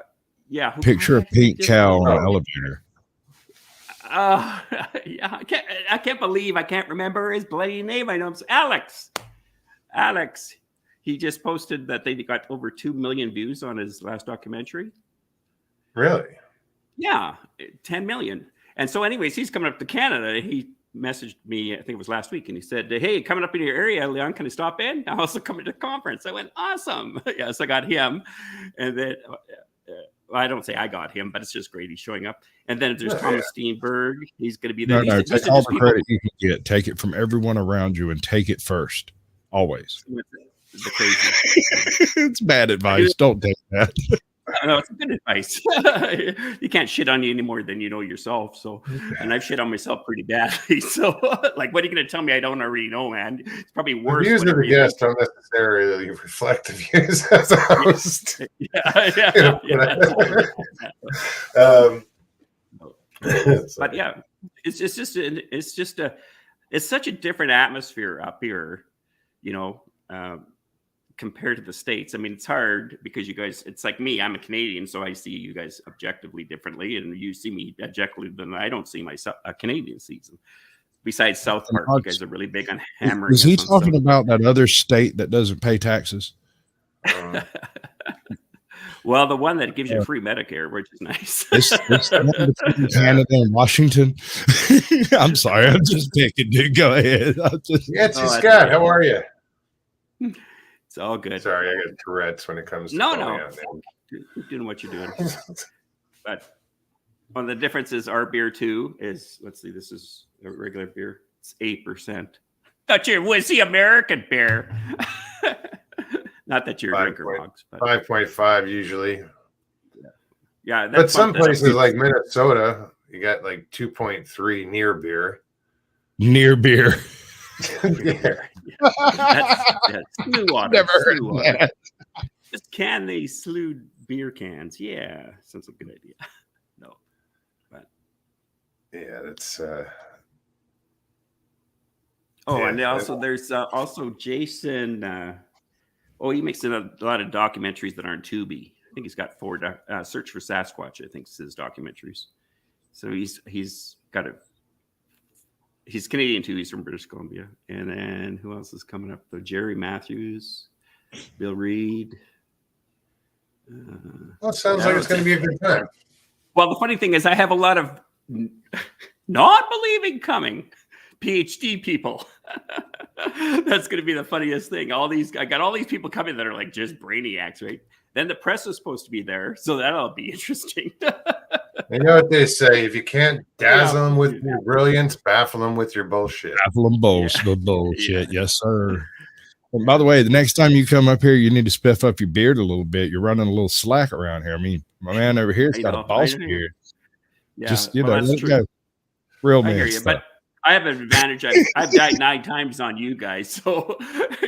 Picture a pink cow on an elevator. Yeah, I can't believe I can't remember his bloody name. I know it's Alex. He just posted that they got over 2 million views on his last documentary. Really? Yeah, 10 million. And so anyways, he's coming up to Canada. He messaged me, I think it was last week, and he said, "Hey, coming up in your area, Leon, can I stop in? I'm also coming to the conference." I went, "Awesome." Yeah, so I got him. And then, I don't say I got him, but it's just great he's showing up. And then there's Thomas Steenberg. He's going to be there. No, These take are all just the people- credit you can get. Take it from everyone around you and take it first. Always. The crazy. It's bad advice. Don't take that. No, it's good advice. You can't shit on you any more than you know yourself. So, and I've shit on myself pretty badly. So, like, what are you going to tell me I don't already know, man? It's probably The worse. views of whatever the you guest think. don't necessarily reflect the views as a host. But yeah, it's such a different atmosphere up here, you know, compared to the States. I mean, it's hard because you guys, it's like me, I'm a Canadian, so I see you guys objectively differently, and you see me objectively than I don't see myself a Canadian season. Besides South Park, you guys are really big on hammering. Is he us on talking about that other state that doesn't pay taxes? Well, the one that gives you free Medicare, which is nice. This one between Canada and Washington. I'm sorry, I'm just picking, dude. Go ahead. Yancy Oh, that's Scott, okay. how are you? It's all good. Sorry, I got Tourette's when it comes to No, calling no. out names. You're doing what you're doing. But one of the differences, our beer too is, let's see, this is a regular beer. It's 8%. Thought you was the American beer. Not that you're a drinker, Mugs, but 5.5 usually. yeah. But some bumped that up. places like Minnesota, you got like 2.3 near beer. Near beer. Yeah. That's slew water. Never heard slew of water. that. Just can these slewed beer cans. Yeah, sounds like a good idea. No, but Yeah, that's oh, Yeah, and also there's also Jason. He makes a lot of documentaries that aren't Tubi. I think he's got 4. Search for Sasquatch, I think, is his documentaries. So he's got a. He's Canadian too. He's from British Columbia. And then who else is coming up? So Jerry Matthews, Bill Reed. well, it sounds like it's going to be a good time. Well, the funny thing is, I have a lot of non-believing coming PhD people. That's going to be the funniest thing. I got all these people coming that are like just brainiacs, right? Then the press is supposed to be there, so that'll be interesting. You know what they say: if you can't dazzle them with your brilliance, baffle them with your bullshit. Baffle them bullshit. Yes, sir. And by the way, the next time you come up here, you need to spiff up your beard a little bit. You're running a little slack around here. I mean, my man over here's got a boss beard. Yeah, Just, well, let that's it true. go. Real I man hear you, stuff. but I have an advantage. I've died 9 times on you guys, so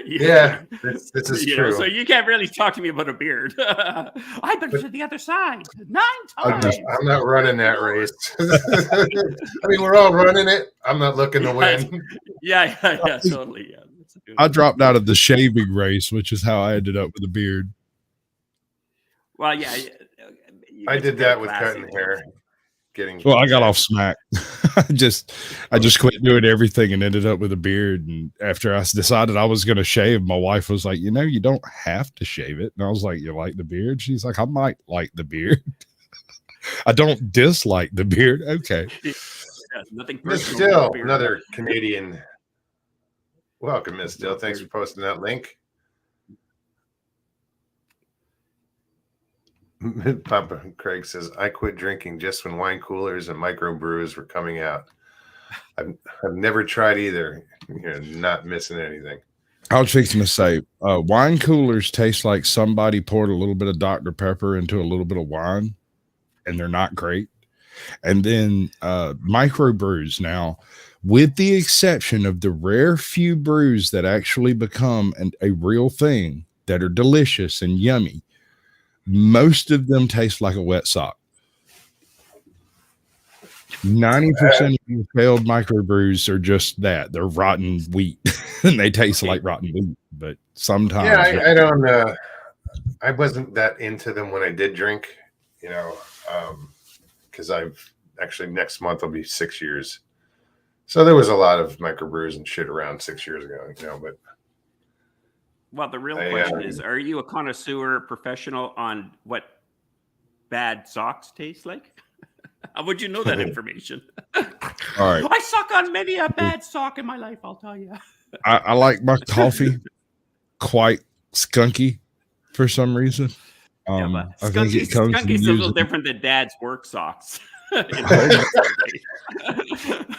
Yeah, this is you know, true. so you can't really talk to me about a beard. I've been to the other side 9 I'm times. not running that race. I mean, we're all running it. I'm not looking to win. Yeah, totally. Yeah, that's a good I one. dropped out of the shaving race, which is how I ended up with a beard. Well, yeah. I did that with cutting hair. Well, I got off smack. I just quit doing everything and ended up with a beard. And after I decided I was going to shave, my wife was like, you don't have to shave it. And I was like, you like the beard? She's like, I might like the beard. I don't dislike the beard. Okay. Yeah, nothing Miss personal Dill, about beard. another Canadian. Welcome, Miss Dill. Thanks for posting that link. Papa Craig says, I quit drinking just when wine coolers and microbrews were coming out. I've never tried either. You're not missing anything. I was fixing to say, wine coolers taste like somebody poured a little bit of Dr. Pepper into a little bit of wine, and they're not great. And then microbrews now, with the exception of the rare few brews that actually become a real thing that are delicious and yummy, most of them taste like a wet sock. 90% of your failed microbrews are just that. They're rotten wheat and they taste like rotten wheat. But sometimes, Yeah, I don't. I wasn't that into them when I did drink, because I've actually next month will be 6 years. So there was a lot of microbrews and shit around 6 years ago, but. Well, the real question is, are you a connoisseur professional on what bad socks taste like? How would you know that information? all right. I suck on many a bad sock in my life, I'll tell you. I like my coffee quite skunky for some reason. But I think it comes from skunky's a little using- different than dad's work socks. Are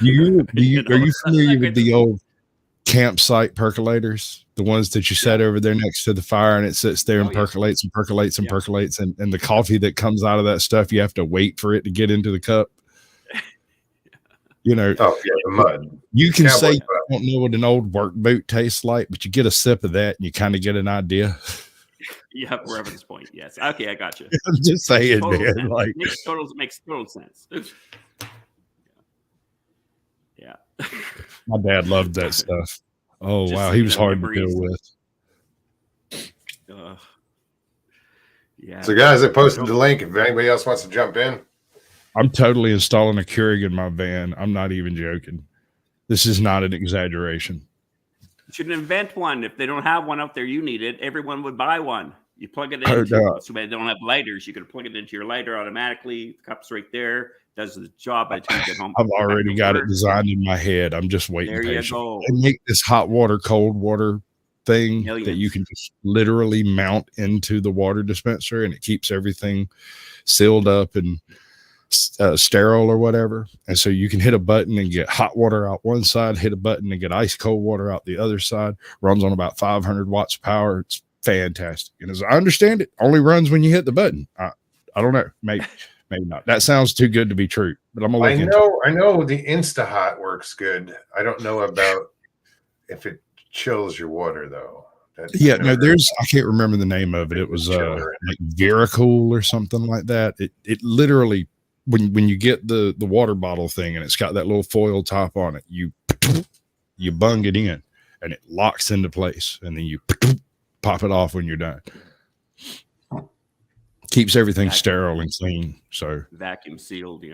you familiar with the old campsite percolators, the ones that you set over there next to the fire and it sits there and percolates and percolates and percolates, and the coffee that comes out of that stuff, you have to wait for it to get into the cup. The mud. You can Cowboy say you mud. don't know what an old work boot tastes like, but you get a sip of that and you kind of get an idea. Yeah, Revan's point. Yes. Okay, I got you. I'm just saying, Total man. sense. Like, Makes total sense. Yeah. my dad loved that stuff. Oh Just, wow, he was hard to memories. deal with. Yeah. So, guys, I posted the link. If anybody else wants to jump in, I'm totally installing a Keurig in my van. I'm not even joking. This is not an exaggeration. You should invent one. If they don't have one out there, you need it. Everyone would buy one. You plug it Oh, into no. so they don't have lighters. You can plug it into your lighter automatically. The cup's right there. Does the job by the time you get home. I've go back already to got it work. designed in my head. I'm just waiting There you patiently. go. They make this hot water, cold water thing that you Millions. can just literally mount into the water dispenser, and it keeps everything sealed up and sterile or whatever. And so you can hit a button and get hot water out one side, hit a button and get ice cold water out the other side. Runs on about 500 watts of power. It's fantastic. And as I understand it, only runs when you hit the button. I don't know. Maybe not. That sounds too good to be true, but I'm gonna look into it. I know the InstaHot works good. I don't know about if it chills your water though. Yeah, no, I can't remember the name of it. It was like Vericool or something like that. It literally, when you get the water bottle thing and it's got that little foil top on it, you bung it in and it locks into place, and then you pop it off when you're done. Keeps everything sterile and clean. So Vacuum sealed,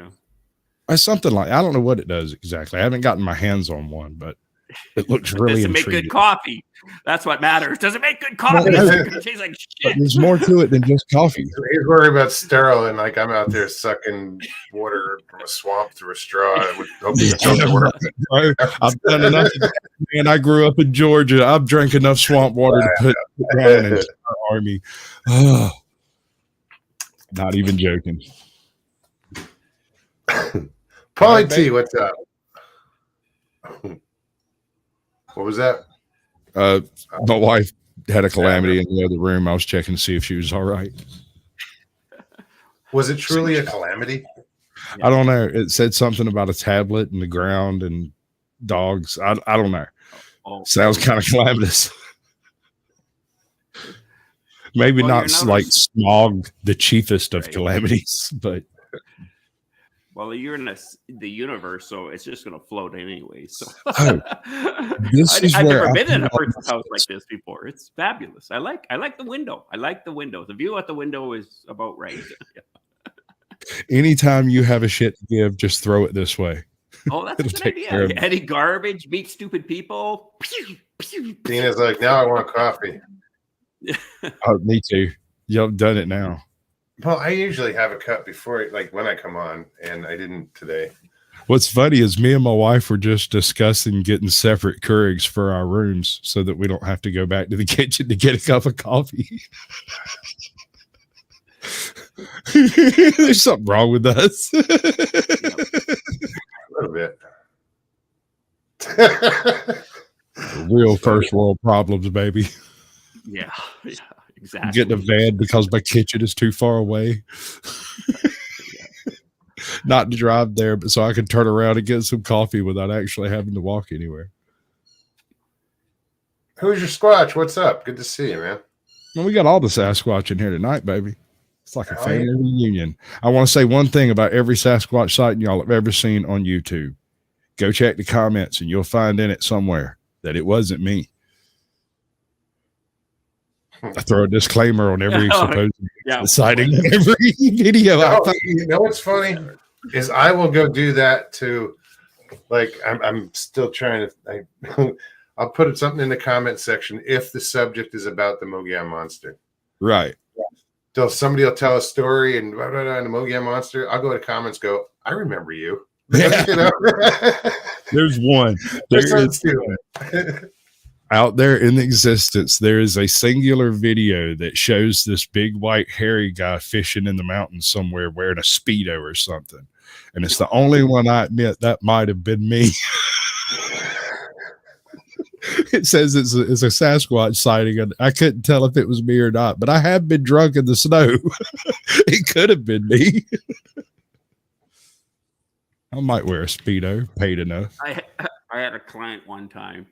it's something like, I don't know what it does exactly. I haven't gotten my hands on one, but it looks really Does it make intriguing. good coffee? That's what matters. Does it make good coffee? No. It tastes like But shit. there's more to it than just coffee. He's worried about sterile, and like I'm out there sucking water from a swamp through a straw. Hoping it doesn't work. I've done enough. Man, I grew up in Georgia. I've drank enough swamp water to put down an entire army. Oh, not even joking. Paulie T, what's up? What was that? My wife had a calamity in the other room. I was checking to see if she was all right. Was it truly a calamity? I don't know. It said something about a tablet in the ground and dogs. I don't know. Oh, Sounds kind of calamitous. Maybe Well, not you're like not- smog, the chiefest of Right. calamities, but well, you're in the universe, so it's just going to float anyway. So Oh, this is I've where never I been in a feel person's house like this before. It's fabulous. I like the window. I like the window. The view out the window is about right. anytime you have a shit to give, just throw it this way. Oh, that's a It'll good take care idea. of it. Any garbage, meet stupid people. Pew, pew, pew. Dina's like, now I want coffee. Oh, me too. Y'all done it now. Well, I usually have a cup before, like when I come on, and I didn't today. What's funny is me and my wife were just discussing getting separate Keurigs for our rooms so that we don't have to go back to the kitchen to get a cup of coffee. There's something wrong with us. A little bit. Real first world problems, baby. Yeah, exactly. Getting a van because my kitchen is too far away. Not to drive there, but so I can turn around and get some coffee without actually having to walk anywhere. Who's your Squatch? What's up? Good to see you, man. Well, we got all the Sasquatch in here tonight, baby. It's like a Oh, family reunion. I want to say one thing about every Sasquatch sighting y'all have ever seen on YouTube. Go check the comments and you'll find in it somewhere that it wasn't me. I throw a disclaimer on every supposed sighting, every video. You know what's funny is I will go do that to, like, I'm still trying to. I'll put something in the comment section if the subject is about the Mogollon Monster. Right. So if somebody will tell a story and blah, blah, blah, and the Mogollon Monster, I'll go to comments, go, I remember you. Yeah. You know? There's one. There's There some is too. out there in existence. There is a singular video that shows this big white hairy guy fishing in the mountains somewhere wearing a Speedo or something. And it's the only one I admit that might have been me. It says it's a Sasquatch sighting, and I couldn't tell if it was me or not, but I have been drunk in the snow. It could have been me. I might wear a Speedo, paid enough. I had a client one time,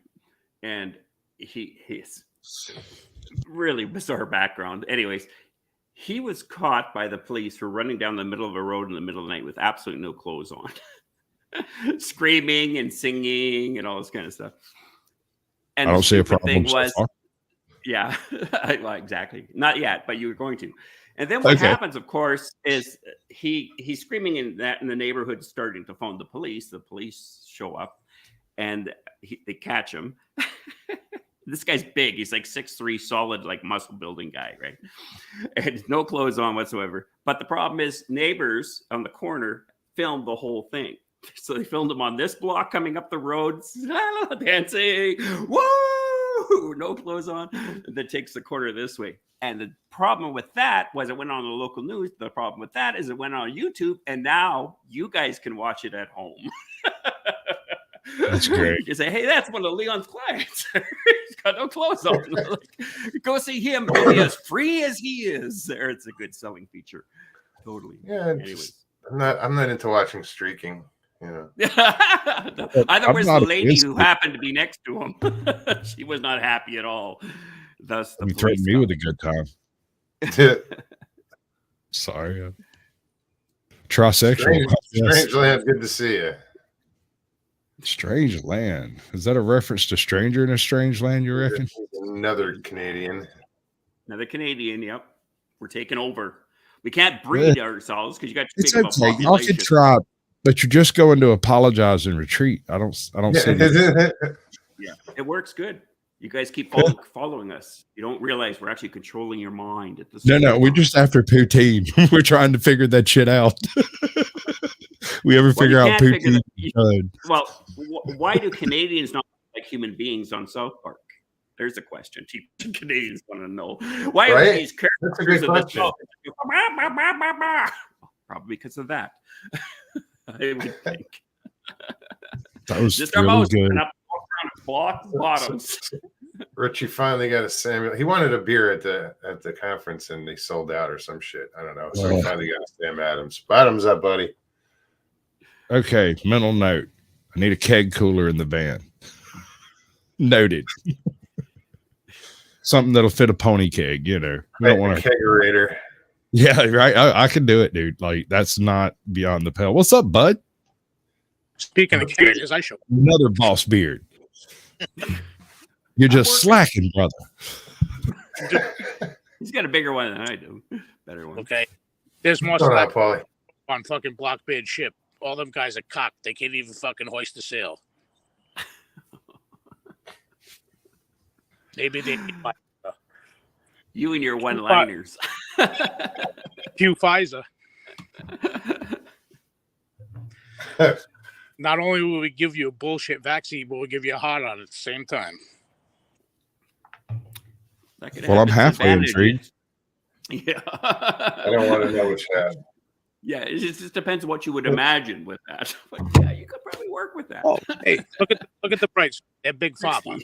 and he's really bizarre background. Anyways, he was caught by the police for running down the middle of a road in the middle of the night with absolutely no clothes on, screaming and singing and all this kind of stuff. And I don't see a stupid problem. thing So was, far. yeah, well, exactly. Not yet, but you were going to. And then what happens, of course, is he's screaming in the neighborhood, starting to phone the police. The police show up, and they catch him. This guy's big. He's like 6'3", solid, like muscle building guy, right? And no clothes on whatsoever. But the problem is, neighbors on the corner filmed the whole thing. So they filmed him on this block coming up the road, dancing, woo, no clothes on, and then takes the corner this way. And the problem with that was it went on the local news. The problem with that is it went on YouTube, and now you guys can watch it at home. That's great. You say, hey, that's one of Leon's clients. He's got no clothes on. Like, go see him. He'll be as free as he is. There, it's a good selling feature. Totally. Yeah. I'm not into watching streaking. You know. Either was the not lady against who it. happened to be next to him. She was not happy at all. Thus, the You threatened me police with a good time. Sorry. Trisexual. Strange Land, good to see you. Strange Land. Is that a reference to Stranger in a Strange Land, you reckon? Another Canadian. Another Canadian, yep. We're taking over. We can't breed ourselves because you got to It's speak about okay. Y'all population. can try, but you're just going to apologize and retreat. I don't see that. Yeah, it works good. You guys keep following us. You don't realize we're actually controlling your mind at this. No, we're just after poutine. We're trying to figure that shit out. We ever figure out poutine? Well, why do Canadians not like human beings on South Park? There's a question. Canadians want to know. Why are these characters? That's a great question. Probably because of that. I would think. That was Just really almost good. block bottoms. Richie finally got a Samuel. He wanted a beer at the conference and they sold out or some shit. I don't know. So he finally got a Sam Adams. Bottoms up, buddy. Okay, mental note. I need a keg cooler in the van. Noted. Something that'll fit a pony keg, you know. We don't want to kegerator. Yeah, right. I can do it, dude. Like, that's not beyond the pale. What's up, bud? Speaking of cages, I show Another boss beard. You're just slacking, brother. He's got a bigger one than I do. Better one. Okay. There's more What's going on, slack Paulie? on fucking Blockbeard ship. All them guys are cocked. They can't even fucking hoist the sail. Maybe they need You and your one-liners. Q Pfizer. Not only will we give you a bullshit vaccine, but we'll give you a heart on it at the same time. Well, I'm halfway intrigued. Yeah. I don't want to know which half. Yeah, it just depends on what you would imagine with that. But yeah, you could probably work with that. Oh, hey, look at the price. They're big pharma.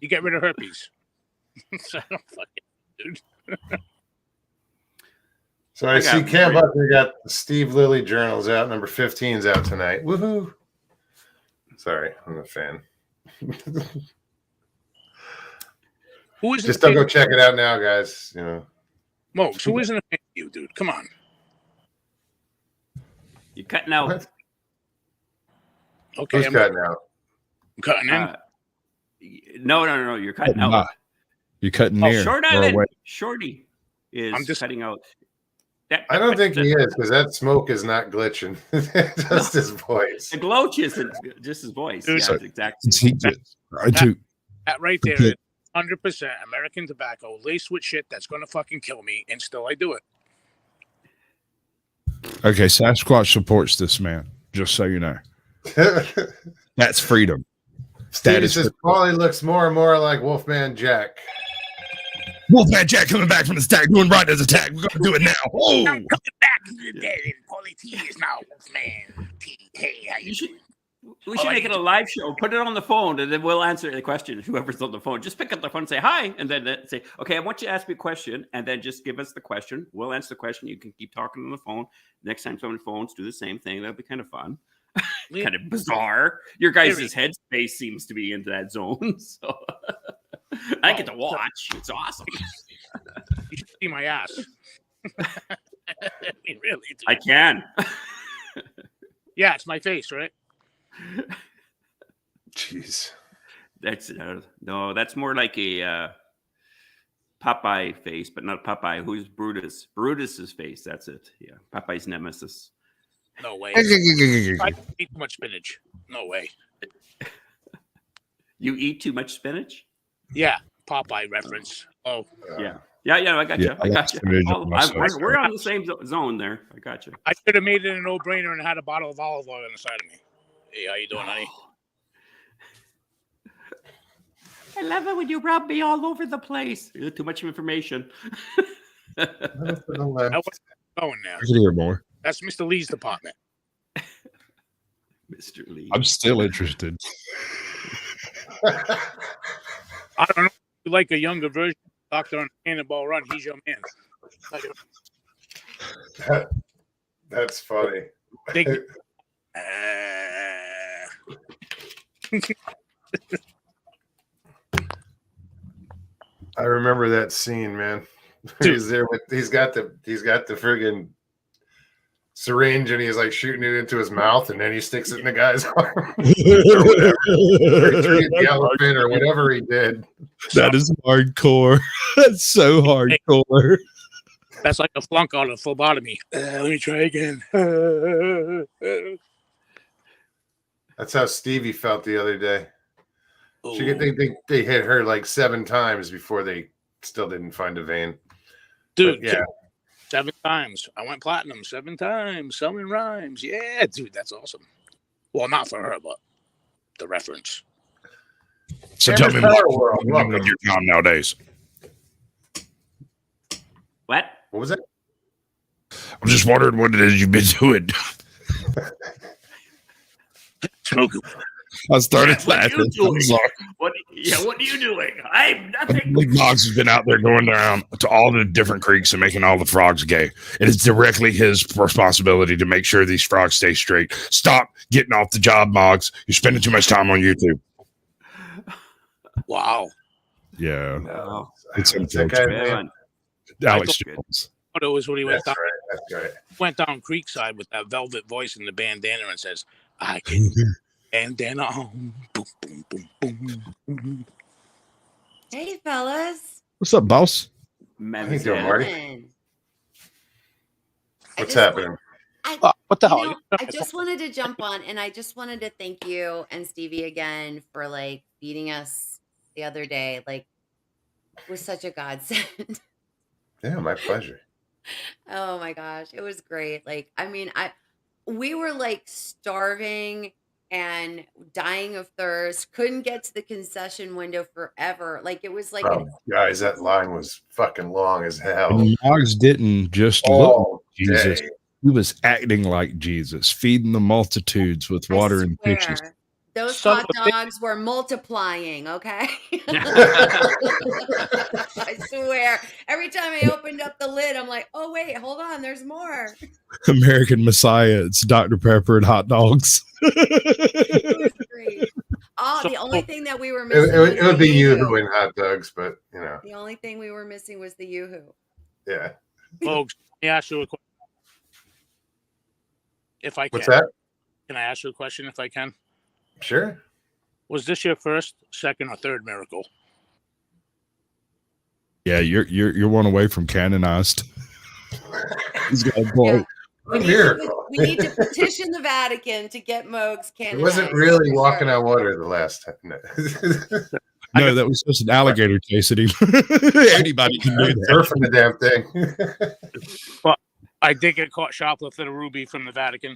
You get rid of herpes. So, dude. So I see Cam Buckner got the Steve Lilly journals out. Number 15's out tonight. Woohoo! Sorry, I'm a fan. Who is Just don't go check it out now, guys. You know, Mose, who isn't a fan of you, dude? Come on. You're cutting out. What? Okay, Who's cutting out? I'm cutting in. No. You're cutting out. You're cutting near. Short or Island. away. Shorty is I'm just cutting out. I don't think he is because that smoke is not glitching. Just his voice. The gloach isn't just his voice. Dude, Yeah, so- it's exactly. It's heat. I do. That right there is 100% American tobacco laced with shit that's going to fucking kill me, and still I do it. Okay, Sasquatch supports this man, just so you know. That's freedom. Stevie says Paulie looks more and more like Wolfman Jack. Wolfman Jack coming back from the stack, doing right as attack. We're gonna do it now. Oh, I'm coming back from the dead, and Paulie T is now Wolfman T. Hey, how you doing? We should make it a live show. Put it on the phone, and then we'll answer the question. Whoever's on the phone, just pick up the phone and say hi, and then say, "Okay, I want you to ask me a question," and then just give us the question. We'll answer the question. You can keep talking on the phone. Next time someone phones, do the same thing. That'll be kind of fun. Kind of bizarre. Your guys' headspace seems to be into that zone, so I get to watch. It's awesome. You should see my ass. I mean, really? Dude. I can. Yeah, it's my face, right? Jeez. That's no. That's more like a Popeye face, but not Popeye. Who's Brutus? Brutus's face. That's it. Yeah, Popeye's nemesis. No way. I eat too much spinach. No way. You eat too much spinach? Yeah, Popeye reference. Oh, Yeah. Yeah, I got you. Yeah, I got that's you. the visual myself. We're on the same zone there. I got you. I should have made it a no-brainer and had a bottle of olive oil on the side of me. Hey, how you doing, honey? I love it when you rub me all over the place. Too much information. Little to the left. I wasn't going there. I could hear more. That's Mr. Lee's department. Mr. Lee. I'm still interested. I don't know if you like a younger version of Doctor on Cannonball Run. He's your man. That's funny. Big, I remember that scene, man. He's there with he's got the friggin' syringe and he's like shooting it into his mouth and then he sticks it in the guy's arm or whatever. Or he treated the elephant or whatever he did. That is hardcore. That's so hardcore. that's like a flunk on a phlebotomy. Let me try again. That's how Stevie felt the other day. Ooh. They hit her like 7 times before they still didn't find a vein. Dude, But yeah. 7 times. I went platinum 7 times. Selling rhymes. Yeah, dude, that's awesome. Well, not for her, but the reference. So tell me Hammer more Power World, welcome. about your town nowadays. What? What was that? I'm just wondering what it is you've been doing. Smoking. I started What are you laughing. doing? I'm sorry. What are you doing? I'm nothing. Big Knox has been out there going down to all the different creeks and making all the frogs gay. And it's directly his responsibility to make sure these frogs stay straight. Stop getting off the job, Moggs. You're spending too much time on YouTube. Wow. Yeah. No. It's What's that guy's name? Man. Alex Good. Jones. But it was when he went That's down, right. That's right. went down Creekside with that velvet voice and the bandana and says, I can bandana on. Boom, boom, boom, boom, boom. Hey, fellas. What's up, boss? How you doing, Marty? Listen, I What's just happening? Oh, what the You hell? know, I just wanted to jump on and I just wanted to thank you and Stevie again for like feeding us the other day. Like, it was such a godsend. Yeah, my pleasure. Oh my gosh, it was great. Like, I mean, we were like starving and dying of thirst, couldn't get to the concession window forever. Like, it was like Oh, guys, that line was fucking long as hell. And Moggs didn't just look All Jesus. day. He was acting like Jesus, feeding the multitudes with water and fishes. swear, those Son hot of a bitch. dogs were multiplying, okay? I swear. Every time I opened up the lid, I'm like, oh, wait, hold on. There's more. American Messiah. It's Dr. Pepper and hot dogs. It was great. Oh, So- the only thing that we were It, missing it, was it would the be you Yoo-hoo. who win hot dogs, but you know, The only thing we were missing was the Yoo-hoo. yeah. Folks, let me ask you a question. If I can. What's that? Can I ask you a question if I can? Sure. Was this your first, second, or third miracle? Yeah, you're one away from canonized. He's got a point. We need, Miracle. we need to petition the Vatican to get Moog's It canonized. wasn't really for walking sure. on water the last time. No. No, that was just an alligator chasing him. Anybody can do that. Surfing the damn thing. I did get caught shoplifting a ruby from the Vatican.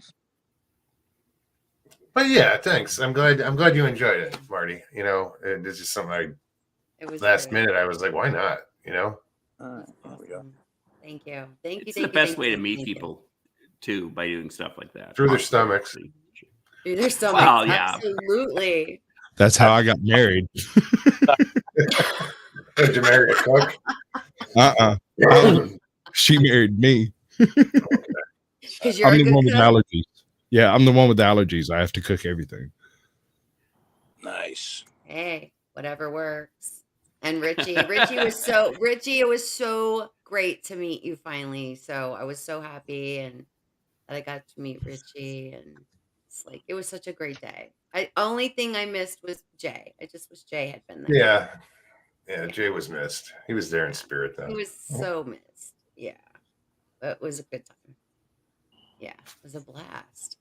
But yeah, thanks. I'm glad you enjoyed it, Marty. You know, it's just something It was last great. minute I was like, why not? You know? Thank you. Thank you. It's thank the you, best thank way you, to meet thank you. people too, by doing stuff like that. Through their stomachs. Through their stomachs. Well, yeah. Absolutely. That's how I got married. Did you marry a cook? She married me. Because you're I'm a the good one with cook. allergies. Yeah, I'm the one with allergies. I have to cook everything. Nice. Hey, whatever works. And Richie it was so great to meet you finally. So I was so happy and that I got to meet Richie, and it's like it was such a great day. Only thing I missed was Jay. I just wish Jay had been there. Yeah. Yeah, Jay was missed. He was there in spirit though. He was so missed. Yeah. But it was a good time. Yeah, it was a blast.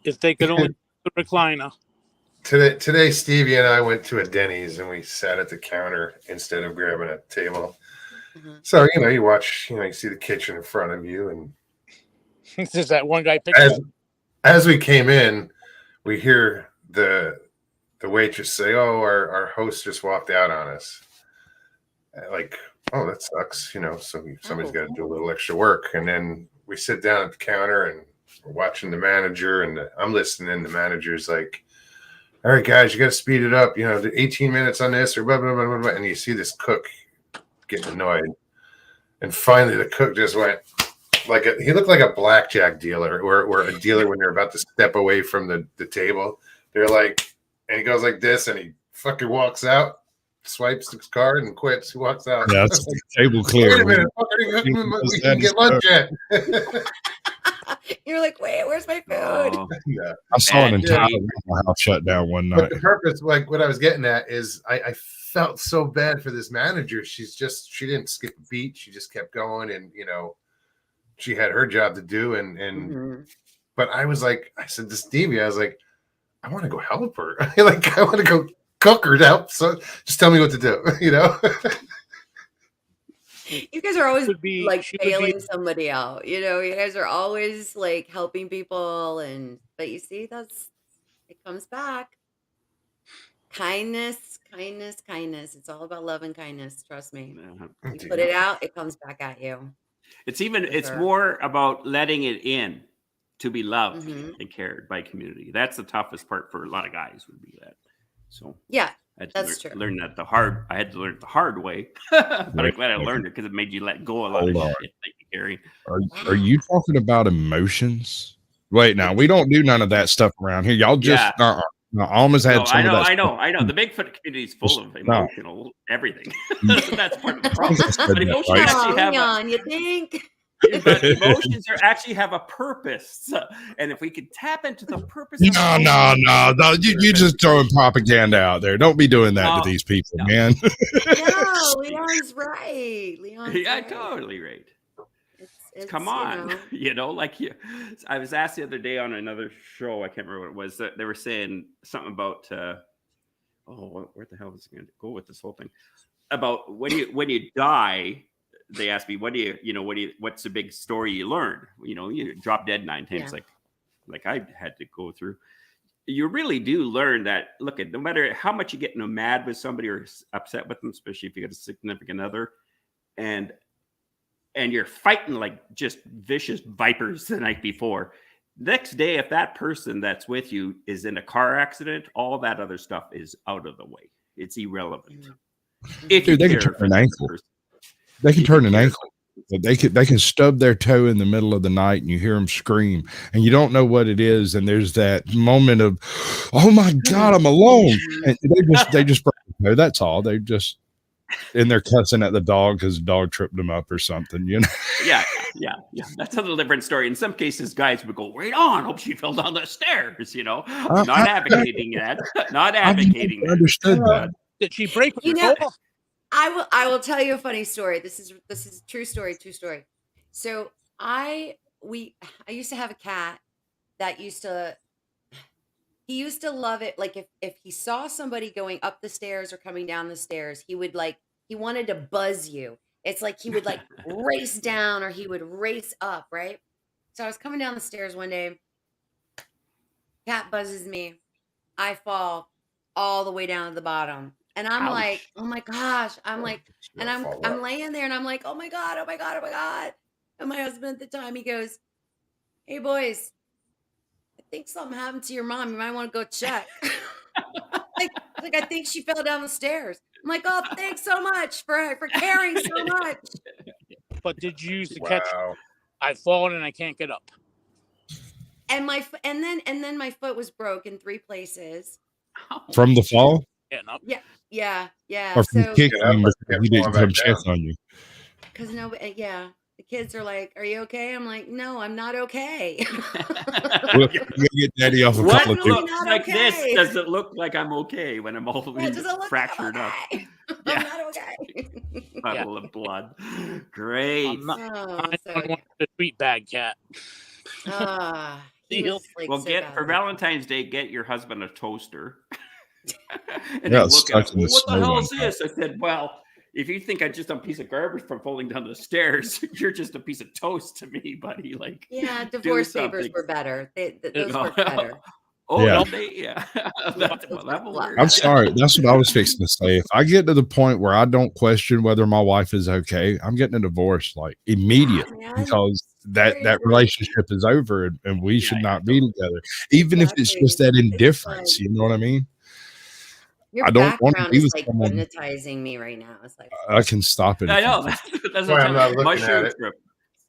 If they could only the recliner. today, Stevie and I went to a Denny's and we sat at the counter instead of grabbing a table. Mhm. So you watch, you see the kitchen in front of you, and There's that one guy picture. as we came in, we hear the waitress say, "Oh, our host just walked out on us." Like, oh, that sucks, So somebody's got to do a little extra work, and then we sit down at the counter and we're watching the manager, and I'm listening. The manager's like, "All right, guys, you got to speed it up. 18 minutes on this, or blah blah blah blah blah." And you see this cook getting annoyed, and finally the cook just went he looked like a blackjack dealer, or a dealer when they're about to step away from the table. They're like, and he goes like this, and he fucking walks out, swipes his card, and quits. He walks out. Yeah, it's table clear. Wait a minute, we can get lunch yet. You're like, wait, where's my food? Oh, Yeah. I saw an And, entire house shut down one But night. the purpose, like what I was getting at, is I felt so bad for this manager. She didn't skip a beat. She just kept going, and she had her job to do. And Mhm. but I was like, I said to Stevie, I was like, I want to go help her. Like, I want to go cook her help. So just tell me what to do. You guys are always Would be- like she would be- bailing somebody out. You guys are always like helping people, but you see, it comes back. Kindness. It's all about love and kindness. Trust me. yeah. You put it out, it comes back at you. It's sure. more about letting it in to be loved Mhm. and cared by community. That's the toughest part for a lot of guys, would be that. So Yeah, I had to that's true. learn that I had to learn it the hard way, but I'm glad I learned it because it made you let go a lot Hold of on. shit that you carry. Are you talking about emotions? Wait, now we don't do none of that stuff around here. Y'all just no, Alma's had No, some of that. I know. The Bigfoot community is full of emotional everything. That's part of the problem. Said But that, emotions right? actually have Leon, you think? but emotions actually have a purpose, and if we could tap into the purpose, of No, emotions, you just throwing propaganda out there. Don't be doing that No, to these people, no. man. No, Leon's right. Leon's yeah, right. totally right. It's Come on, I was asked the other day on another show. I can't remember what it was. That they were saying something about. Where the hell is it going to go with this whole thing? About when you die. They asked me, what's the big story you learned? You drop dead 9 times, Yeah. like I had to go through. You really do learn that. Look, no matter how much you get mad with somebody or upset with them, especially if you get a significant other, and you're fighting like just vicious vipers the night before. Next day, if that person that's with you is in a car accident, all that other stuff is out of the way. It's irrelevant. If Dude, they you can care turn for an that ankle. person. They can If turn you an care ankle. They can stub their toe in the middle of the night, and you hear them scream, and you don't know what it is. And there's that moment of, oh my God, I'm alone. And they just break their toe. That's all. They just, and they're cussing at the dog because the dog tripped them up or something. Yeah. That's a little different story. In some cases, guys would go, right on. Hope she fell down the stairs. Not advocating that. Not advocating that. Understood that. Did she break her You know- toe? I will tell you a funny story. This is true story. So I used to have a cat that he used to love it. Like if he saw somebody going up the stairs or coming down the stairs, he wanted to buzz you. It's like he would like race down or he would race up, right? So I was coming down the stairs one day. Cat buzzes me. I fall all the way down to the bottom. And I'm Ouch. like, oh my gosh. I'm like, and I'm Fall up. laying there and I'm like, oh my God. And my husband at the time, he goes, hey boys, I think something happened to your mom. You might want to go check. like I think she fell down the stairs. I'm like, oh, thanks so much for caring so much. But did you use the catch? Wow. I've fallen and I can't get up. And then my foot was broke in 3 places. From the fall? Getting up. Yeah. Or from So kicking him Yeah, because he didn't fall come back check down. on you. because the kids are like, are you okay? I'm like, no, I'm not okay. We'll get daddy off a What couple of Definitely looks not like okay. this? Does it look like I'm okay when I'm all the way Yeah, does it look fractured like up? I'm okay? Yeah. I'm not okay. Puddle of blood. Great. I'm not. Oh, I so don't want the sweet bag cat. He Deal. was like Well, so get bad for with- Valentine's Day, get your husband a toaster. And Yeah, they it's look at stuck him, in the "Well, what the snow hell one is this?" I said, "Well, if you think I'm just a piece of garbage from falling down the stairs, you're just a piece of toast to me, buddy. Like, Yeah, do divorce papers something." were better. Those No. worked better. Oh, Yeah. did they? Yeah. That Those will worked a lot work. I'm better. sorry. That's what I was fixing to say. If I get to the point where I don't question whether my wife is okay, I'm getting a divorce like immediately man. because that Seriously. relationship is over and we should yeah, not be together. Even if it's just that indifference, you know what I mean? Your I don't want to background be is with like someone. hypnotizing me right now. It's like I can stop it. I if know. you- That's Why what I'm not looking mushroom at it. trip.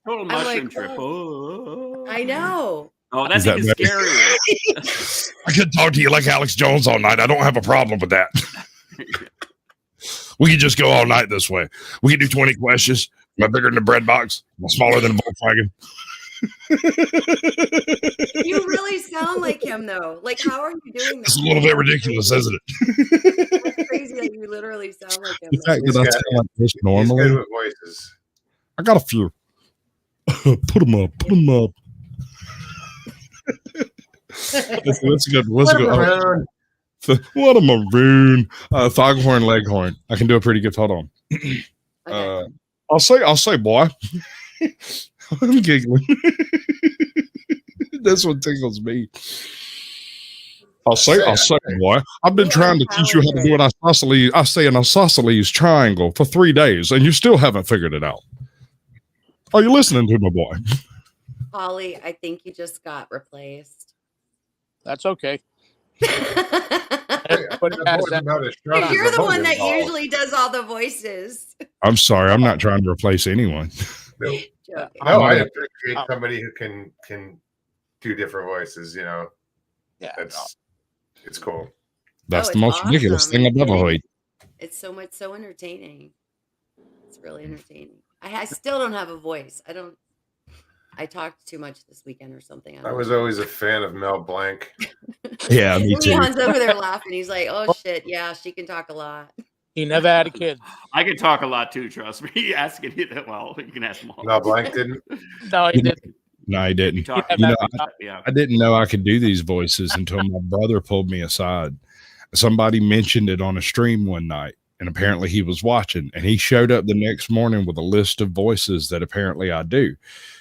Total I'm like, mushroom trip. Oh. I know. Oh, that's Is that even better? scarier. I could talk to you like Alex Jones all night. I don't have a problem with that. We could just go all night this way. We could do 20 questions. Am I bigger than a bread box? Am I smaller than a Volkswagen? You really sound like him though. Like, how are you doing It's a that? little bit ridiculous, isn't it? That's crazy that you literally sound like him. The fact He's that I got- sound like this He's normally, good with voices. I got a few. Put them up. Put them up. Let's go. Let's go. Around. What a maroon. Foghorn Leghorn. I can do a pretty good. Hold on. Okay. I'll say, boy. I'm giggling. That's what tickles me. I'll say, boy. I've been You trying are to teach you how to do an isosceles. I say an isosceles triangle for 3 days, and you still haven't figured it out. Are you listening to me, boy? Holly, I think you just got replaced. That's okay. That Everybody has wasn't that. about as strong as You're the one bowling that ball. usually does all the voices. I'm sorry. I'm not trying to replace anyone. Joking. No, I Yeah. appreciate somebody who can do different voices. You know, Yeah. it's cool. That's Oh, the it's most ridiculous awesome. thing I've ever heard. It's so entertaining. It's really entertaining. I still don't have a voice. I talked too much this weekend or something. I don't was know. always a fan of Mel Blanc. Yeah, me too. Leon's over there laughing. He's like, "Oh shit, yeah, she can talk a lot." He never had a kid. I can talk a lot too, trust me. Asking you that, well, you can ask them all. Mel Blanc didn't. No, he didn't. No, I You didn't. talk, You know, yeah. I didn't know I could do these voices until my brother pulled me aside. Somebody mentioned it on a stream one night, and apparently he was watching, and he showed up the next morning with a list of voices that apparently I do.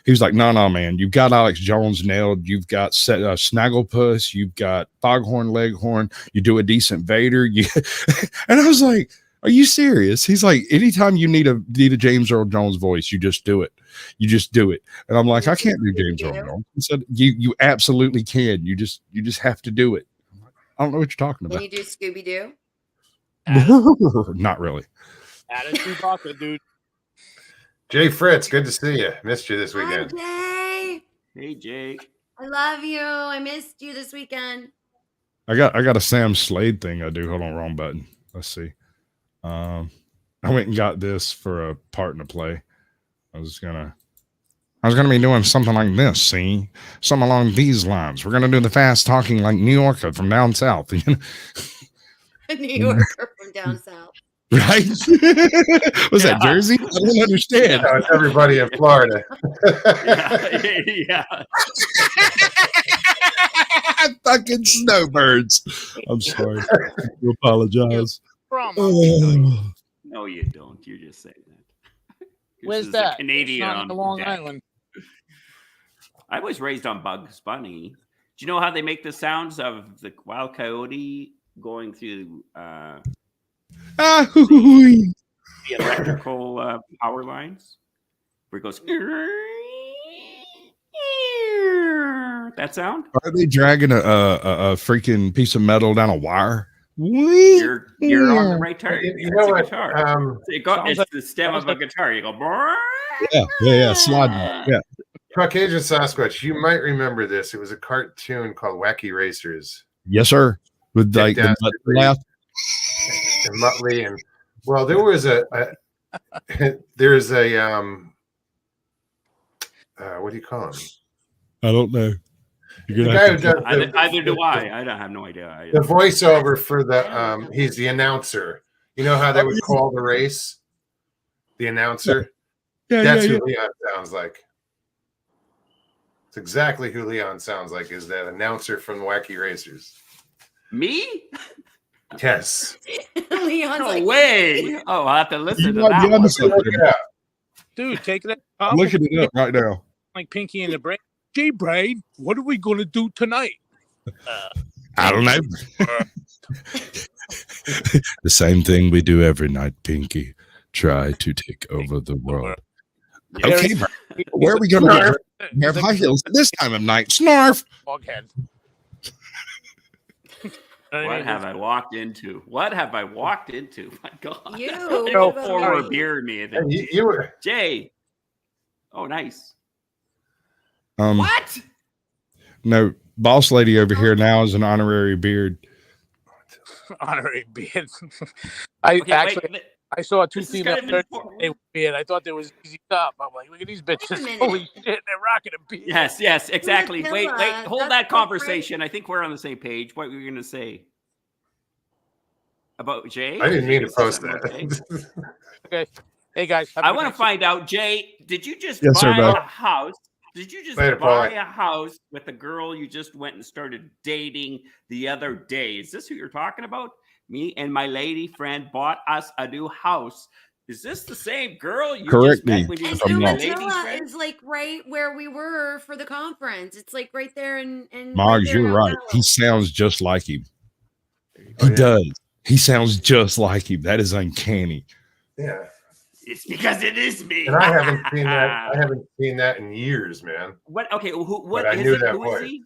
He was like, no, man, you've got Alex Jones nailed. You've got Snagglepuss. You've got Foghorn Leghorn. You do a decent Vader. And I was like, are you serious? He's like, anytime you need a James Earl Jones voice, you just do it. You just do it. And I'm like, I can't do James Earl Jones. He said, you absolutely can. You just have to do it. I don't know what you're talking Can about. you do Scooby Doo? Not really. Attitude Vodka, dude. Jay Fritz, good to see you. Missed you this Hi, weekend. Jay. Hey, Jake. I love you. I missed you this weekend. I got a Sam Slade thing I do. Hold on, wrong button. Let's see. I went and got this for a part in a play. I was gonna be doing something like this, see? Something along these lines. We're gonna do the fast talking like New Yorker from down south. You know? A New Yorker from down south. Right? Was that Jersey? I don't understand. No, it's everybody in Florida. Yeah. Fucking snowbirds. I'm sorry. I apologize. From Oh. No, you don't. You just say that. Where's This is a that? Canadian It's on on Long deck. Island. I was raised on Bugs Bunny. Do you know how they make the sounds of the wild coyote going through Hoo-hoo-hoo. the electrical power lines? Where it goes, that sound? Are they dragging a freaking piece of metal down a wire? You're on the right target. You It's know a what? guitar. Sounds It's like- the stem of a guitar. You go, Yeah, slide that. Yeah. Caucasian Sasquatch, you might remember this. It was a cartoon called Wacky Racers. Yes, sir. With like the Dick butt Dastardly laugh. and Muttley, and well, there was a there's a what do you call him? I don't know. You're The gonna guy have who to- does Either do I. I don't have no idea. the voiceover for the he's the announcer. You know how they would call the race? The announcer. yeah, That's yeah, who Leon sounds like. It's exactly who Leon sounds like. Is that announcer from Wacky Racers? Me? Yes. Leon's No like, way. Oh, I'll have to listen You to might that be one. onto something. Yeah. Dude, take that. I'm looking it up right now. Like Pinky and the Brain. Gee, Brain, what are we gonna do tonight? I don't know. The same thing we do every night, Pinky. Try to take over the world. Okay, bro. Where are we going to have high heels at this time of night? Snarf. Foghead. What have I walked into? What have I walked into? My God. You. I No, go forward beer me. I think. You were. Jay. Oh, nice. Um, What? No, boss lady over here now is an honorary beard. Honorary beard. I Okay, actually wait, I saw two this is female kind of they were beard. I thought there was easy top. I'm like, look at these bitches. minute. Holy shit, they're rocking a beard. Yes, exactly. Wait, Umatilla, hold that's that so conversation. I think we're on the same page. What were you going to say? About Jay? I didn't mean to You gonna post say something about Jay? that. Okay. Hey guys. have a I good want night. to find out, Jay, did you just Yes, sir, buy bud. a house? Did you just Later, buy Paulie. a house with a girl you just went and started dating the other day? Is this who you're talking about? Me and my lady friend bought us a new house. Is this the same girl you Correct just met me when you And if I'm were wrong. lady Umatilla friend? is like right where we were for the conference. It's like right there in Moggs, there in you're right. Ocala. He sounds just like him. Oh, He yeah. does. He sounds just like him. That is uncanny. Yeah. It's because it is me. And I haven't seen that. I haven't seen that in years, man. What? Okay, what But I is knew it? that Who is voice. he?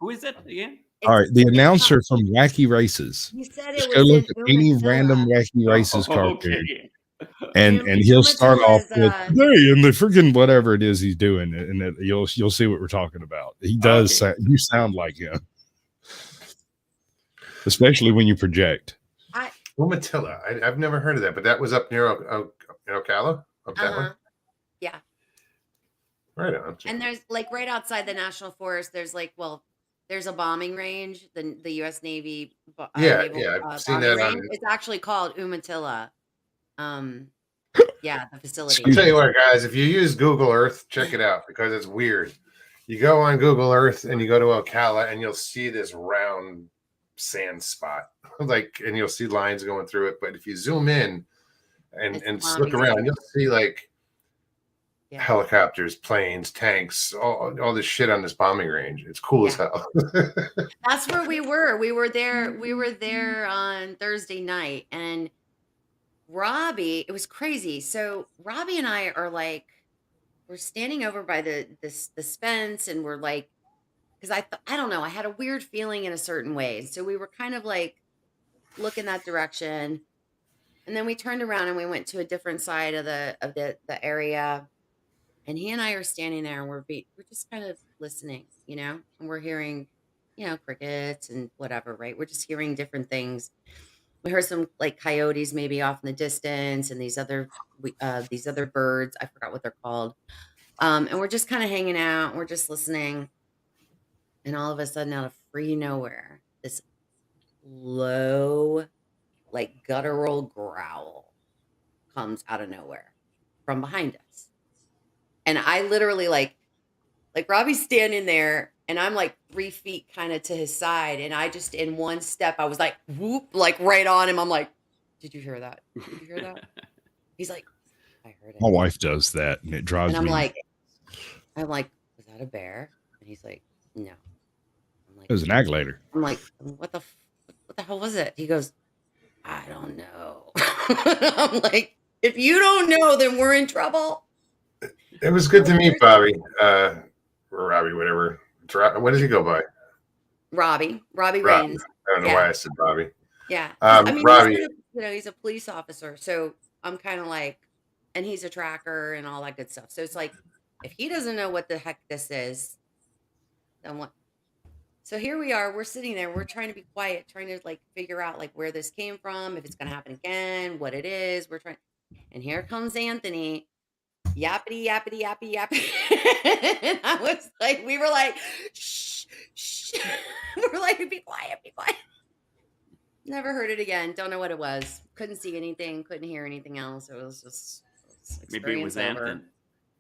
Who is it again? All right, the It's announcer from Wacky Races. He said it Just was go look in at any Umatilla. random Wacky Races Oh, cartoon, okay. and he'll start off with Umatilla's, "Hey," and the freaking whatever it is he's doing, and you'll see what we're talking about. He does. Okay. You sound like him, especially when you project. Umatilla. I've never heard of that, but that was up near Ocala. Up that Uh-huh. one. Yeah. Right on. And there's like right outside the National Forest, there's like, well, there's a bombing range, the U.S. Navy Yeah, naval yeah, I've seen bombing that on. range. It's actually called Umatilla. Yeah, the facility. I'll tell you what, guys. If you use Google Earth, check it out because it's weird. You go on Google Earth and you go to Ocala, and you'll see this round sand spot, and you'll see lines going through it. But if you zoom in and It's look bombing around, range. you'll see like Yeah. helicopters, planes, tanks, all this shit on this bombing range. It's cool as hell. That's where we were. We were there on Thursday night, and Robbie, it was crazy. So Robbie and I are like, we're standing over by this fence, and we're like, because I don't know, I had a weird feeling in a certain way. So we were kind of like looking that direction, and then we turned around and we went to a different side of the area. And he and I are standing there, and we're just kind of listening, and we're hearing, crickets and whatever, right? We're just hearing different things. We heard some like coyotes maybe off in the distance, and these other birds. I forgot what they're called. And we're just kind of hanging out. And we're just listening, and all of a sudden, out of free nowhere, this low, like guttural growl comes out of nowhere from behind us. And I literally like Robbie's standing there, and I'm like 3 feet kind of to his side. And I just, in one step, I was like, whoop, like right on him. I'm like, did you hear that? Did you hear that? He's like, I heard it. My wife does that, and it drives And I'm me. like, was that a bear? And he's like, no. I'm like, It was an aglator. I'm like, what the hell was it? He goes, I don't know. I'm like, if you don't know, then we're in trouble. It was good to meet Bobby. Or Robbie, whatever. What does he go by? Robbie Robbie. Rains. I don't know why I said Bobby. Yeah. Robbie. He's a police officer. So I'm kind of like, and he's a tracker and all that good stuff. So it's like, if he doesn't know what the heck this is, then what? So here we are. We're sitting there. We're trying to be quiet, trying to like figure out like where this came from, if it's going to happen again, what it is. We're trying. And here comes Anthony. Yappity, yappity, yappy, yappy. And I was like, we were like, shh, shh. We're like, be quiet, be quiet. Never heard it again. Don't know what it was. Couldn't see anything. Couldn't hear anything else. It was just Maybe it was experience over. Anthony.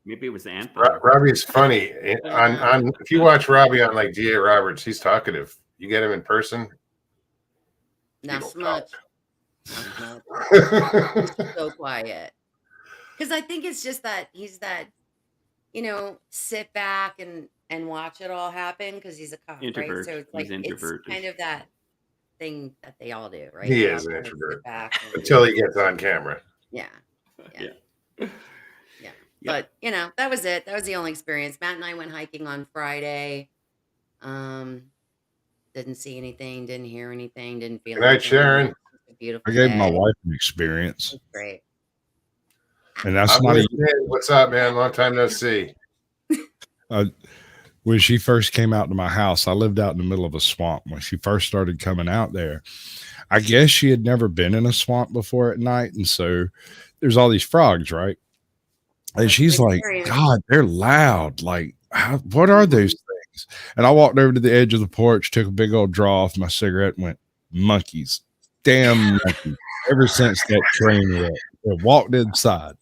Maybe it was Anthem. Robbie's funny. On if you watch Robbie on like D.A. Roberts, he's talkative. You get him in person, Not don't so much. talk. Not so much. So quiet. Because I think it's just that he's that, sit back and watch it all happen because he's a cop, Introvert. right? So it's He's like it's introverted. kind of that thing that they all do, right? He They is all an kind of sit introvert back and- until he gets on camera. yeah. Yeah. But that was it. That was the only experience. Matt and I went hiking on Friday. Didn't see anything, didn't hear anything, didn't feel Good night, anything. Sharon. It was a I beautiful gave my day. wife an experience, It was great. and that's I'm not with a, you. What's up, man? Long time no see. when she first came out to my house. I lived out in the middle of a swamp when she first started coming out there. I guess she had never been in a swamp before at night, and so there's all these frogs, right? And That's she's an like, experience. God, they're loud. Like, what are those things? And I walked over to the edge of the porch, took a big old draw off my cigarette, and went, monkeys. Damn monkeys. Ever since that train wreck, I walked inside.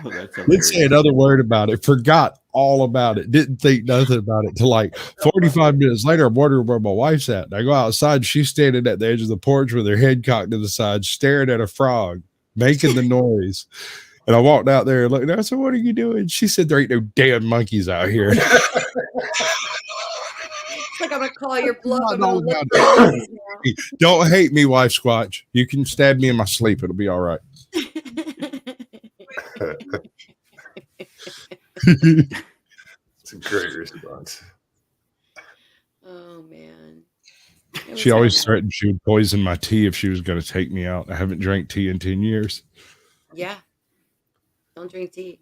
Oh, that's Didn't say another word about it. Forgot all about it. Didn't think nothing about it till like 45 minutes later. I'm wondering where my wife's at. And I go outside. She's standing at the edge of the porch with her head cocked to the side, staring at a frog, making the noise. And I walked out there and looked. And I said, "What are you doing?" She said, "There ain't no damn monkeys out here." It's like I'm gonna call your bluff. I'm gonna all look about for monkeys now. Don't hate me, wife Squatch. You can stab me in my sleep. It'll be all right. It's a great response. Oh man. It She was always fun. threatened she would poison my tea if she was going to take me out. I haven't drank tea in 10 years. Yeah. Don't drink tea.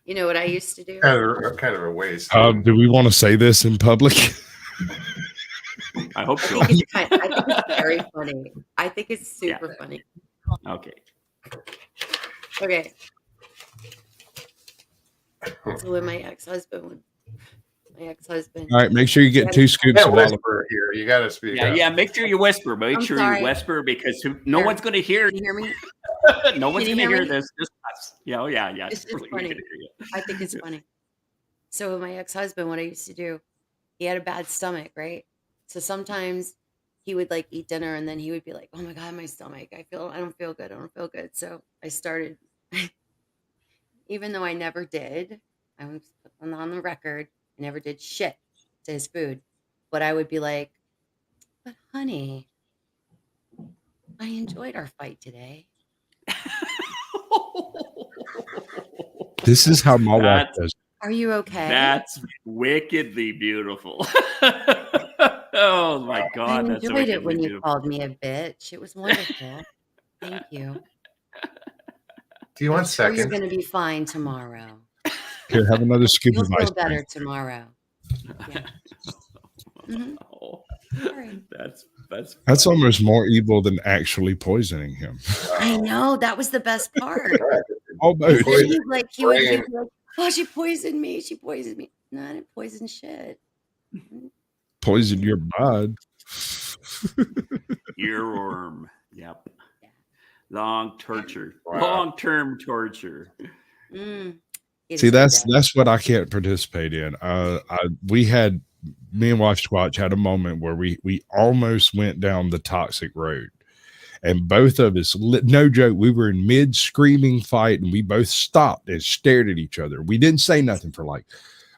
You know what I used to do? Kind of a waste. Do we want to say this in public? I hope I so. think it's very funny. I think it's super funny. Okay. Okay. So when my ex-husband All right, make sure you get 2 scoops Yeah, of olive. whisper here. You got to speak Yeah, up. yeah. Make sure you whisper. Make I'm sure sorry. you whisper because no Here. one's going to hear. Can you hear me? No one's Can going you to hear hear me? this. Just us. Yeah, oh, yeah. It's just Really, we funny. can hear you. I think it's funny. So with my ex-husband, what I used to do, he had a bad stomach, right? So sometimes he would like eat dinner and then he would be like, "Oh my God, my stomach. I don't feel good. I don't feel good." So I started, even though I never did, I was on the record, I never did shit to his food. But I would be like, "But honey, I enjoyed our fight today." This is how my wife That's- does. Are you okay? That's wickedly beautiful. Oh my I God, that's enjoyed it wickedly when you beautiful. called me a bitch. It was wonderful. Thank you. Do you want I'm sure you're seconds? going to be fine tomorrow. Here, have another scoop You'll of ice feel better cream. tomorrow. Yeah. Mhm. Oh, Sorry. that's That's almost more evil than actually poisoning him. I know that was the best part. Almost. And he's like, he would be like, "Oh, she poisoned me. She poisoned me." No, I didn't poison shit. Poison your mind. earworm. Yep. Long torture. Wow. Long-term torture. Mm. He See, deserved that. that's what I can't participate in. Me and Wife Squatch had a moment where we almost went down the toxic road, and both of us, no joke, we were in mid screaming fight, and we both stopped and stared at each other. We didn't say nothing for like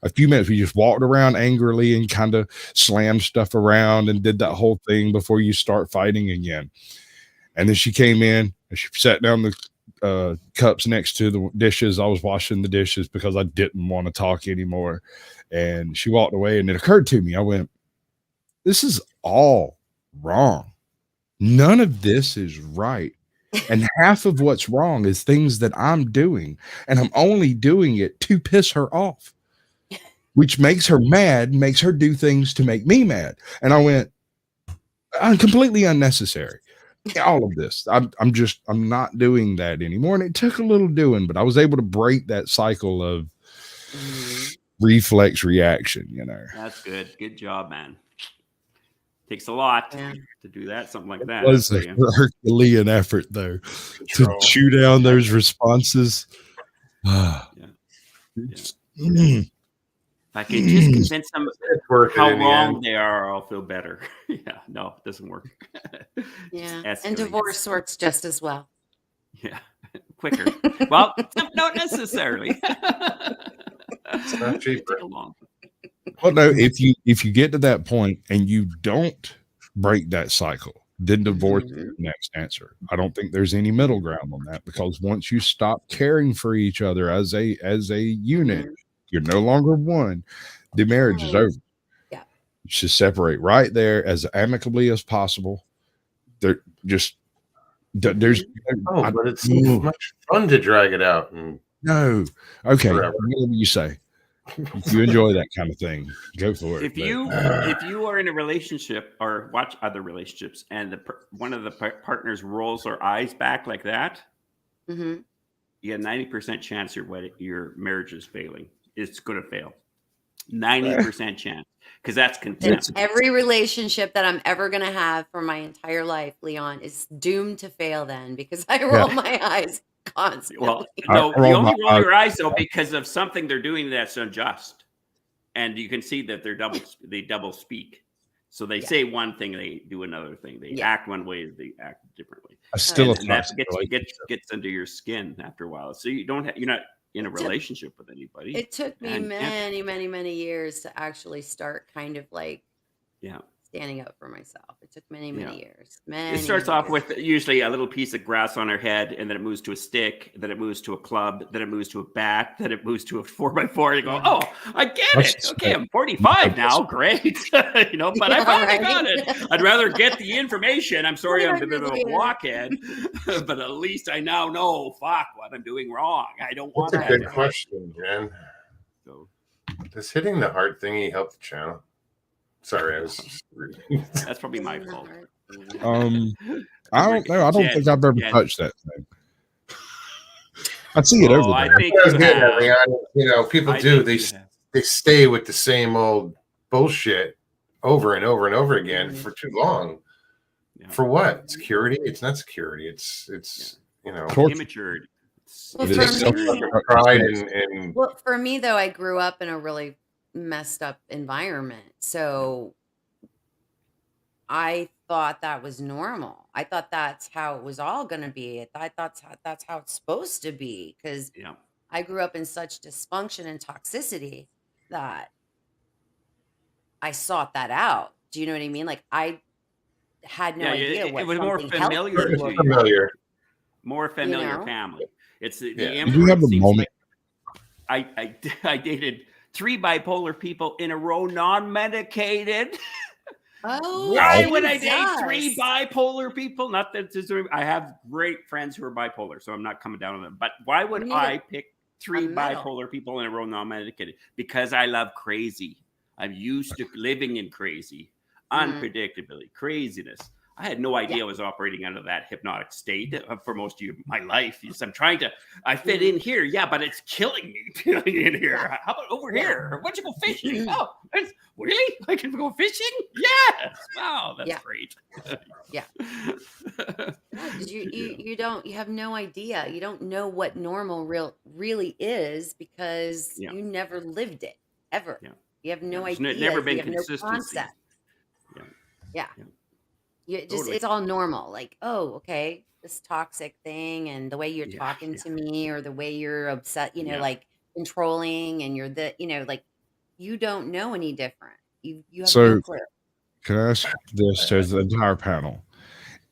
a few minutes. We just walked around angrily and kind of slammed stuff around and did that whole thing before you start fighting again. And then she came in and she sat down the cups next to the dishes. I was washing the dishes because I didn't want to talk anymore. And she walked away, and it occurred to me, I went, this is all wrong. None of this is right. And half of what's wrong is things that I'm doing, and I'm only doing it to piss her off, which makes her mad, makes her do things to make me mad. And I went, I'm completely unnecessary. All of this. I'm not doing that anymore. And it took a little doing, but I was able to break that cycle of Mhm. reflex reaction, you know. That's good. Good job, man. Takes a lot Yeah. to do that, something like that. It was I'll a tell you. Herculean effort, though, to Control. chew down those responses. If I can just convince them It's worth it how in the wrong end. they are, I'll feel better. Yeah, no, it doesn't work. Yeah. Escalates. And divorce works just as well. Yeah, quicker. Well, not necessarily. It's not cheaper. Take a long. Well, no, if you get to that point and you don't break that cycle, then divorce is Mhm. the next answer. I don't think there's any middle ground on that, because once you stop caring for each other as a unit, Mhm. you're no longer one. The marriage is Right. over. Yeah. You should separate right there as amicably as possible. There's Oh, but it's Ooh. much fun to drag it out. And no. Okay, Forever. whatever you say. If you enjoy that kind of thing, go for it. If but- you are in a relationship or watch other relationships, and one of the partners rolls their eyes back like that, Mhm. you got 90% chance your marriage is failing. It's going to fail. 90% chance, because that's Then contempt. every relationship that I'm ever going to have for my entire life, Leon, is doomed to fail then, because I roll my eyes constantly. Well, I no, you roll only my roll eyes. your eyes though because of something they're doing that's unjust, and you can see that they double speak. So they Yeah. say one thing, they do another thing. They Yeah. act one way, they act differently. I still a And that toxic gets relationship. under your skin after a while. So you're not in a relationship with anybody. It took me And- many, many, many years to actually start kind of like Yeah. standing up for myself. It took many, many Yeah. years. Many, It starts many off years. with usually a little piece of grass on her head, and then it moves to a stick, then it moves to a club, then it moves to a bat, then it moves to a 4x4. You go, Yeah. oh, I get That's it. Okay, I'm 45 now. Great. But I Yeah, finally right. got it. I'd rather get the information. I'm sorry I'm a bit of a Yeah. blockhead, but at least I now know, fuck, what I'm doing wrong. I don't want That's a that. good question, Jen. So Does hitting the heart thingy help the channel? Sorry, I was that's probably my fault. I don't know. I don't think I've ever Jen. touched that thing. I see it over I there. think I was you getting at, have. Leon. You know, people I do. think They you have. they stay with the same old bullshit over and over and over again Mhm. for too long. Yeah. For what? Security? It's not security. It's you know, Torture. Immaturity. Well, It for is me- self- pride and Well, for me though, I grew up in a really messed up environment. So I thought that was normal. I thought that's how it was all going to be. I thought that's how it's supposed to be, because Yeah. I grew up in such dysfunction and toxicity that I sought that out. Do you know what I mean? Like I had no Yeah, idea it what was more something healthy familiar would to look you. like. familiar. More familiar know? family. It's the Yeah. Did you have a influence seems moment? like I dated 3 bipolar people in a row, non-medicated. Oh, Why it would I date does. 3 bipolar people? Not that I have great friends who are bipolar, so I'm not coming down on them. But why would You need I pick 3 a middle. bipolar people in a row, non-medicated? Because I love crazy. I'm used to living in crazy, Mhm. unpredictability, craziness. I had no idea I was operating out of that hypnotic state for most of my life. I'm trying to, I fit in here, yeah, but it's killing me feeling in here. Yeah. How about over Yeah. here? Why'd you go fishing? Mhm. Oh, really? I can go fishing? Yes. Wow, that's Yeah. great. Yeah. Because you have no idea. You don't know what normal really is, because Yeah. you never lived it ever. Yeah. You have no There's idea. never been you have no consistency. concept. Yeah. Yeah. Yeah. It's all normal. Like, oh, okay, this toxic thing, and the way you're Yeah, talking yeah. to me, or the way you're upset, Yeah. like controlling, and you're like you don't know any different. You have So- no clue. Can I ask this to the entire panel?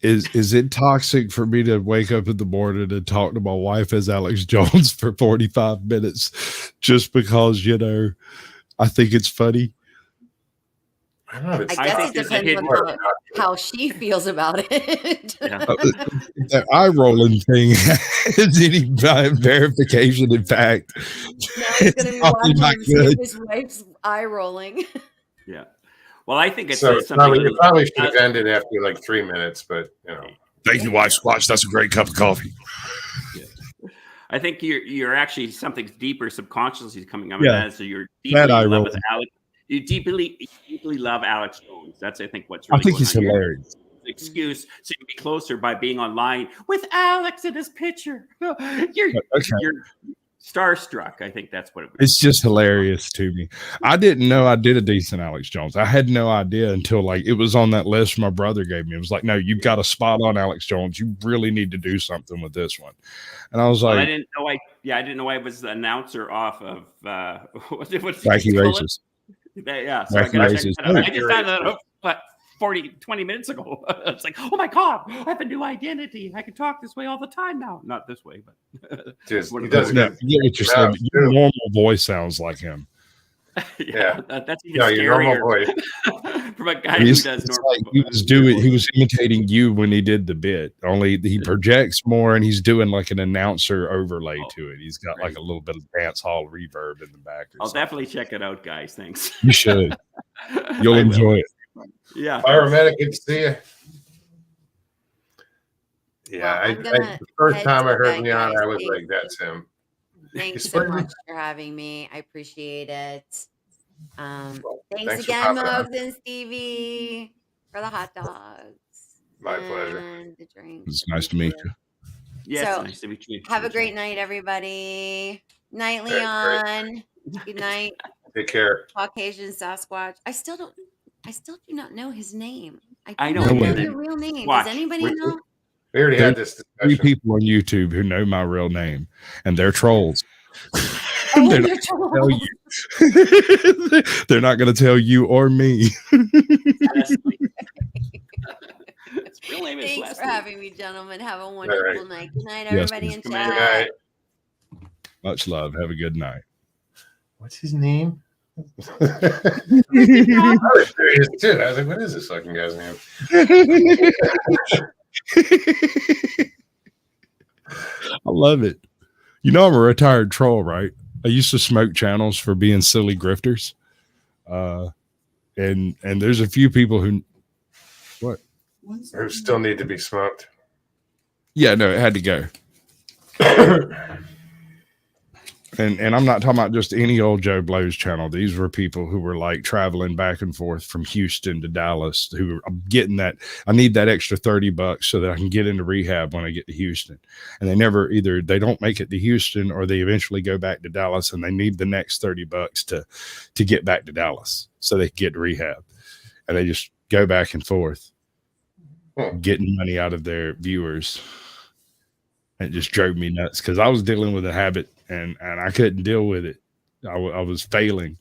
Is it toxic for me to wake up in the morning and talk to my wife as Alex Jones for 45 minutes just because, I think it's funny? I don't know. It's I guess think it there's a depends hidden- on how she feels about it. Yeah. That eye rolling thing has any verification, in fact. Now he's going to be probably watching not and see good. if his wife's eye rolling. Yeah. Well, I think it's so something. you probably should have ended after like 3 minutes, but Thank you, Wife Squatch. That's a great cup of coffee. I think you're actually something deeper subconsciously coming up. Yeah. So you're That deeply eye in love roll. with Alex. You deeply deeply love Alex Jones. That's, I think, what's I really think going he's on here. hilarious. Excuse to be closer by being online with Alex in his picture. You're starstruck. I think that's what it was. It's just hilarious to me. I didn't know I did a decent Alex Jones. I had no idea until like it was on that list my brother gave me. It was like, no, you've got a spot on Alex Jones. You really need to do something with this one. And I was Well, like, I didn't know I was the announcer off of what's Wacky Races. Yeah, so I Wacky gotta check Races. that out. I just found that out, 20 minutes ago. It's like, oh my God, I have a new identity. I can talk this way all the time now. Not this way, but Dude, What he about- does a No, good. you get what you're Yeah, saying. Your true. normal voice sounds like him. yeah, that's even No, your normal scarier voice. from a guy who It's does normal. like he was imitating you when he did the bit. Only he projects more, and he's doing like an announcer overlay to it. He's got like a little bit of dance hall reverb in the back. or I'll something. definitely check it out, guys. Thanks. You should. You'll I will. enjoy it. Yeah. Pyromatic, good to see you. Yeah, Well, I'm the gonna first head time I to heard bed, Leon, guys. I was Thank like, that's him. Thanks He's so pretty- much for having me. I appreciate it. Thanks thanks for again, popping on. Mugs and Stevie, for the hot dogs. My pleasure. And the drinks. It's nice to meet you. Yes, So, nice to meet you. Have a great night, everybody. Night, Great, great. Leon. Good night, Take care. Caucasian Sasquatch. I still do not know his name. I don't know know him. your real name. Watch. Does anybody We're- know? We already had this Three discussion. people on YouTube who know my real name, and they're trolls. Oh, They're you're tell trolls. you. They're not going to tell you or me. Leslie. His real name is Thanks Leslie. for having me, gentlemen. Have a wonderful right. night. Good night, Yes, everybody miss. in Good night. Good chat. night. Much love. Have a good night. What's his name? I was curious too. I was like, what is this fucking guy's name? I love it. You know, I'm a retired troll, right? I used to smoke channels for being silly grifters. And there's a few people who Who still need to be smoked. yeah, no, it had to go. And I'm not talking about just any old Joe Blow's channel. These were people who were like traveling back and forth from Houston to Dallas, who were getting that. I need that extra $30 so that I can get into rehab when I get to Houston. And they never either they don't make it to Houston or they eventually go back to Dallas and they need the next $30 to get back to Dallas so they can get to rehab. And they just go back and forth, getting money out of their viewers. And it just drove me nuts because I was dealing with a habit and I couldn't deal with it. I was failing.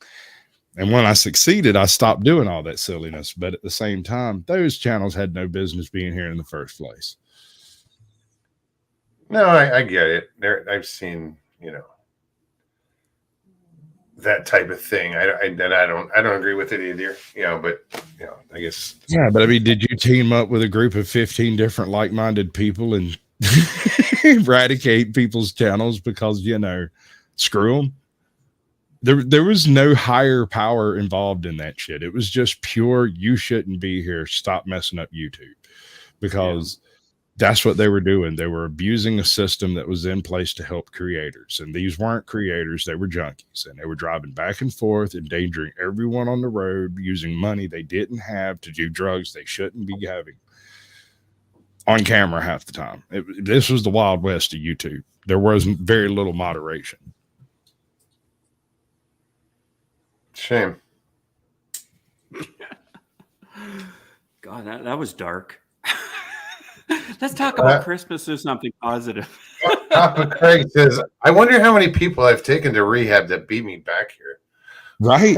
And when I succeeded, I stopped doing all that silliness. But at the same time, those channels had no business being here in the first place. No, I get it. I've seen, that type of thing. I don't agree with it either. But I guess. Yeah, but I mean, did you team up with a group of 15 different like-minded people and eradicate people's channels because screw them? There was no higher power involved in that shit. It was just pure you shouldn't be here, stop messing up YouTube, because that's what they were doing. They were abusing a system that was in place to help creators, and these weren't creators, they were junkies, and they were driving back and forth, endangering everyone on the road, using money they didn't have to do drugs they shouldn't be having on camera half the time. This was the Wild West of YouTube. There was very little moderation. Shame. God, that was dark. Let's talk about Christmas or something positive. Papa Craig says, I wonder how many people I've taken to rehab that beat me back here. Right?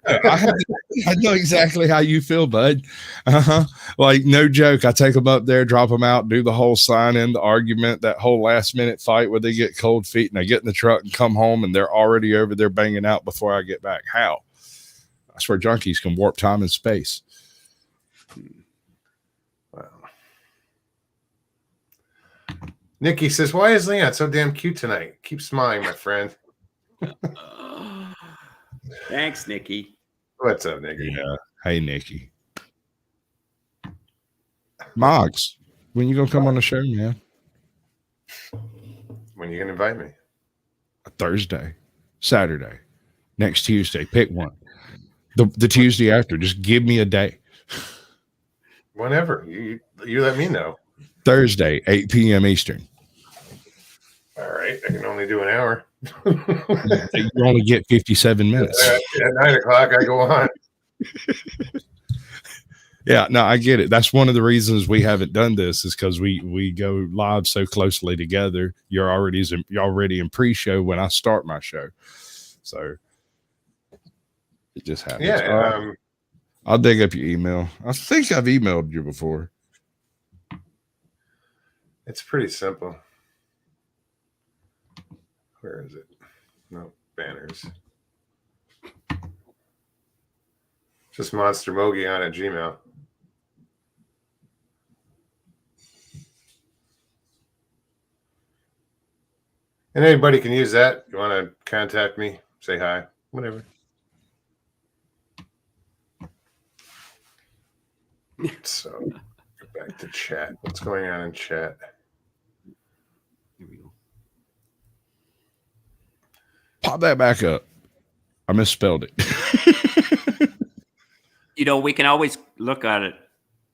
I know exactly how you feel, bud. Like, no joke. I take them up there, drop them out, do the whole sign in, the argument, that whole last minute fight where they get cold feet and I get in the truck and come home and they're already over there banging out before I get back. How? I swear junkies can warp time and space. Wow. Nikki says, why is Leon so damn cute tonight? Keep smiling, my friend. Thanks, Nikki. What's up, Nikki? Yeah. Hey, Nikki. Moggs, when you gonna come on the show, man? When you can invite me? Thursday, Saturday, next Tuesday. Pick one. The Tuesday after. Just give me a day. Whenever you let me know. Thursday, 8 p.m. Eastern. All right, I can only do an hour. You only get 57 minutes. At 9 o'clock, I go on. Yeah, no, I get it. That's one of the reasons we haven't done this is because we go live so closely together. You're already in pre-show when I start my show, so it just happens. Yeah, I'll dig up your email. I think I've emailed you before. it's pretty simple. Where is it? No, banners. Just Monster Mogi on at Gmail. And anybody can use that. You want to contact me, say hi, whatever. So, get back to chat. What's going on in chat? Here we go. Pop that back up. I misspelled it. You know, we can always look at it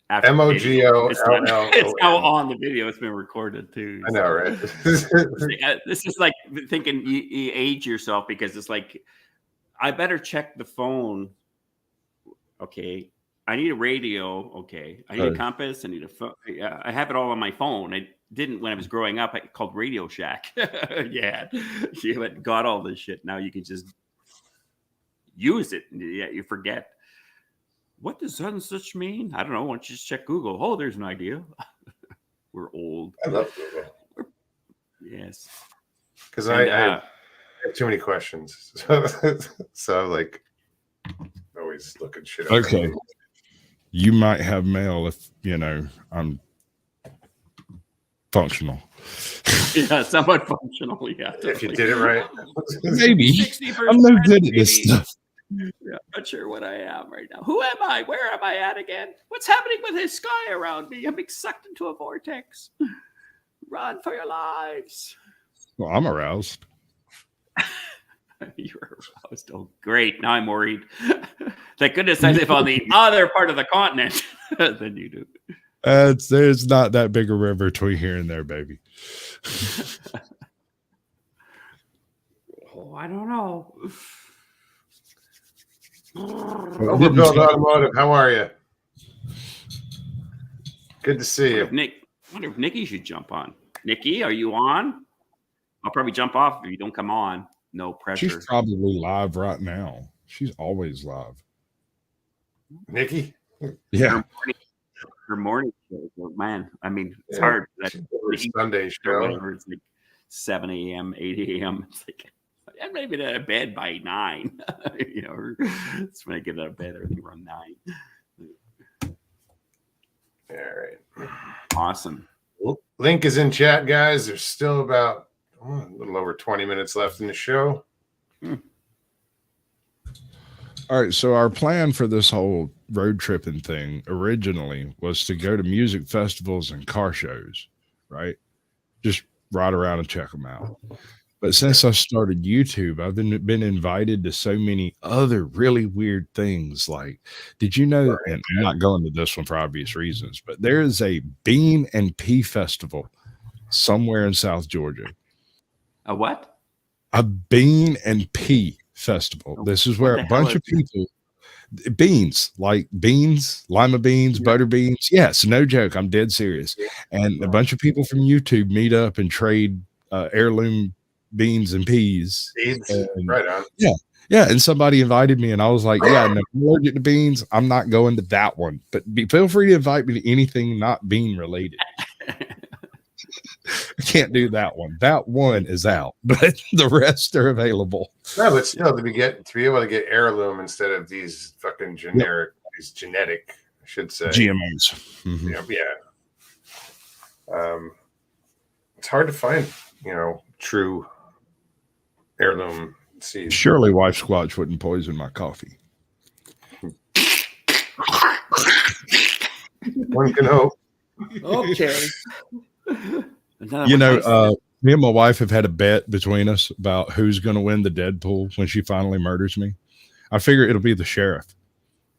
after MOGO. It's now on the video. It's been recorded too. I know, right? This is like thinking you age yourself because it's like, I better check the phone. Okay. I need a radio. Okay. I need a compass. I need a phone. Yeah, I have it all on my phone. I didn't when I was growing up. I called Radio Shack. Yeah. You got all this shit. Now you can just use it. Yeah. You forget. What does such and such mean? I don't know. Why don't you just check Google? Oh, there's an idea. We're old. I love Google. Yes. Because I have too many questions. So like always looking shit up. Okay. You might have mail if, I'm functional. Yeah, somewhat functional. Yeah. If you did it right. Maybe. I'm no good at this stuff. Yeah, not sure what I am right now. Who am I? Where am I at again? What's happening with this sky around me? I'm being sucked into a vortex. Run for your lives. Well, I'm aroused. You're aroused. Oh, great. Now I'm worried. Thank goodness I live on the other part of the continent than you do. There's not that big a river between here and there, baby. Oh, I don't know. Overbuilt Automotive, how are you? Good to see you. I wonder if Nikki should jump on. Nikki, are you on? I'll probably jump off if you don't come on. No pressure. She's probably live right now. She's always live. Nikki? Yeah. Her morning show, man. I mean, it's hard. That Sunday show. Whatever, it's like 7 a.m., 8 a.m. It's like I'm not even out of bed by 9. It's when I get out of bed, everything around 9. All right. Awesome. Link is in chat, guys. There's still about a little over 20 minutes left in the show. All right. So our plan for this whole road tripping thing originally was to go to music festivals and car shows, right? Just ride around and check them out. But since I started YouTube, I've been invited to so many other really weird things. Like, did you know, and I'm not going to this one for obvious reasons, but there is a bean and pea festival somewhere in South Georgia. A what? A bean and pea festival. This is where a bunch of people, beans, like beans, lima beans, butter beans. Yes, no joke. I'm dead serious. And a bunch of people from YouTube meet up and trade heirloom beans and peas. Right on. Yeah. And somebody invited me, and I was like, "Yeah, no, I'm allergic to beans. I'm not going to that one. But feel free to invite me to anything not bean related." I can't do that one. That one is out, but the rest are available. No, but still, to be able to get heirloom instead of these fucking generic, these genetic, I should say, GMOs. Mm-hmm. Yeah. It's hard to find, true heirloom seeds. Surely Wife Squatch wouldn't poison my coffee. One can hope. Okay. Me and my wife have had a bet between us about who's going to win the Deadpool when she finally murders me. I figure it'll be the sheriff.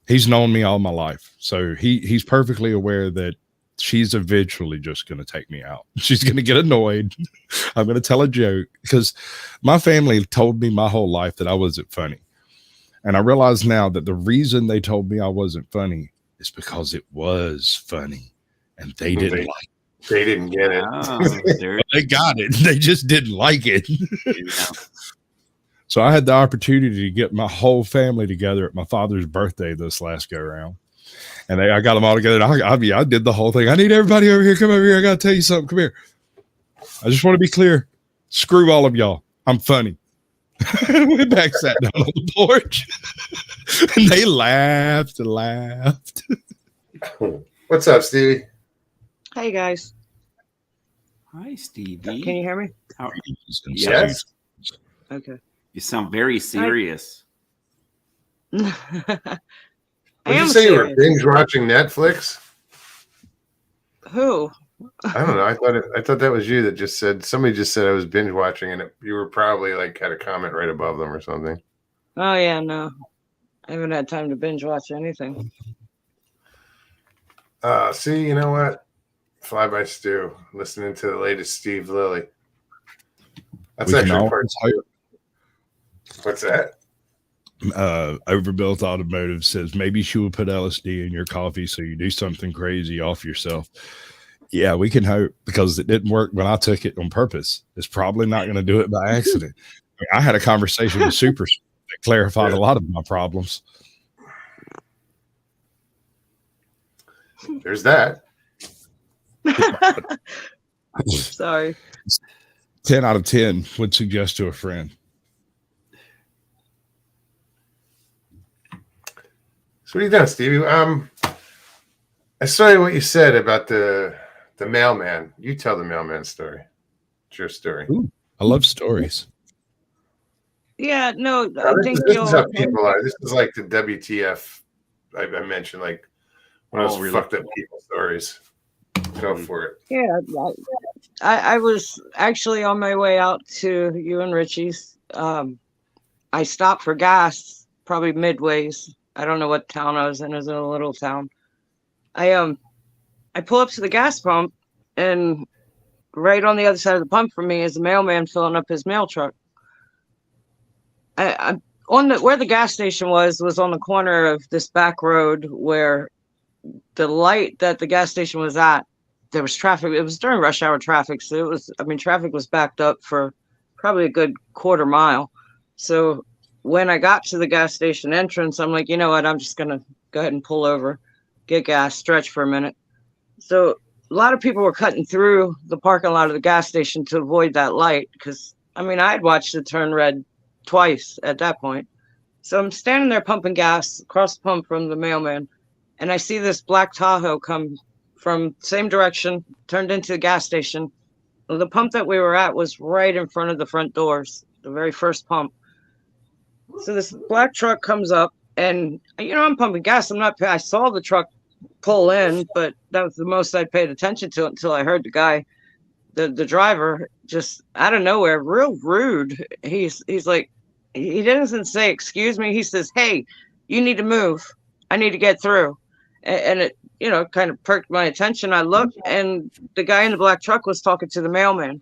He's known me all my life, so he's perfectly aware that she's eventually just going to take me out. She's going to get annoyed. I'm going to tell a joke, because my family told me my whole life that I wasn't funny. And I realize now that the reason they told me I wasn't funny is because it was funny, and they didn't like it. They didn't get it. They got it. They just didn't like it. Yeah. So I had the opportunity to get my whole family together at my father's birthday this last go around. And I got them all together. I did the whole thing. I need everybody over here. Come over here. I got to tell you something. Come here. I just want to be clear. Screw all of y'all. I'm funny. We back sat down on the porch. And they laughed and laughed. What's up, Stevie? Hey guys, Hi, Stevie. can you hear me? How are you? Yes. Okay. You sound very serious. I Did you am say you were serious. binge watching Netflix? Who? I don't know. I thought that was you that just said, somebody just said I was binge watching, and you were probably like had a comment right above them or something. Oh yeah, no, I haven't had time to binge watch anything. See, you know what? Fly by Stu, listening to the latest Steve Lilly. That's We can actually part always two. What's that? Overbuilt Automotive says maybe she will put LSD in your coffee so you do something crazy off yourself. Yeah, we can hope, because it didn't work when I took it on purpose. It's probably not going to do it by accident. I had a conversation with Super that clarified a lot of my problems. There's that. Sorry. 10 out of 10 would suggest to a friend. So what are you doing, Stevie? I saw what you said about the mailman. You tell the mailman story. It's your story. Ooh, I love stories. Yeah, no, Now, I think this you'll. is how people are. This is like the WTF I mentioned, like one of those really? fucked up people stories. Go for it. Yeah, I was actually on my way out to you and Richie's. I stopped for gas, probably midways. I don't know what town I was in. I was in a little town. I pull up to the gas pump, and right on the other side of the pump from me is a mailman filling up his mail truck. I where the gas station was on the corner of this back road where the light that the gas station was at, there was traffic. It was during rush hour traffic, so it was. I mean, traffic was backed up for probably a good quarter mile. So when I got to the gas station entrance, I'm like, you know what? I'm just gonna go ahead and pull over, get gas, stretch for a minute. So a lot of people were cutting through the parking lot of the gas station to avoid that light, because I mean, I had watched it turn red twice at that point. So I'm standing there pumping gas across the pump from the mailman, and I see this black Tahoe come from same direction, turned into the gas station. The pump that we were at was right in front of the front doors, the very first pump. So this black truck comes up, and you know, I'm pumping gas. I saw the truck pull in, but that was the most I'd paid attention to it until I heard the guy, the driver, just out of nowhere, real rude. He's like, he doesn't say excuse me. He says, "Hey, you need to move. I need to get through." And it, you know, kind of perked my attention. I looked, and the guy in the black truck was talking to the mailman.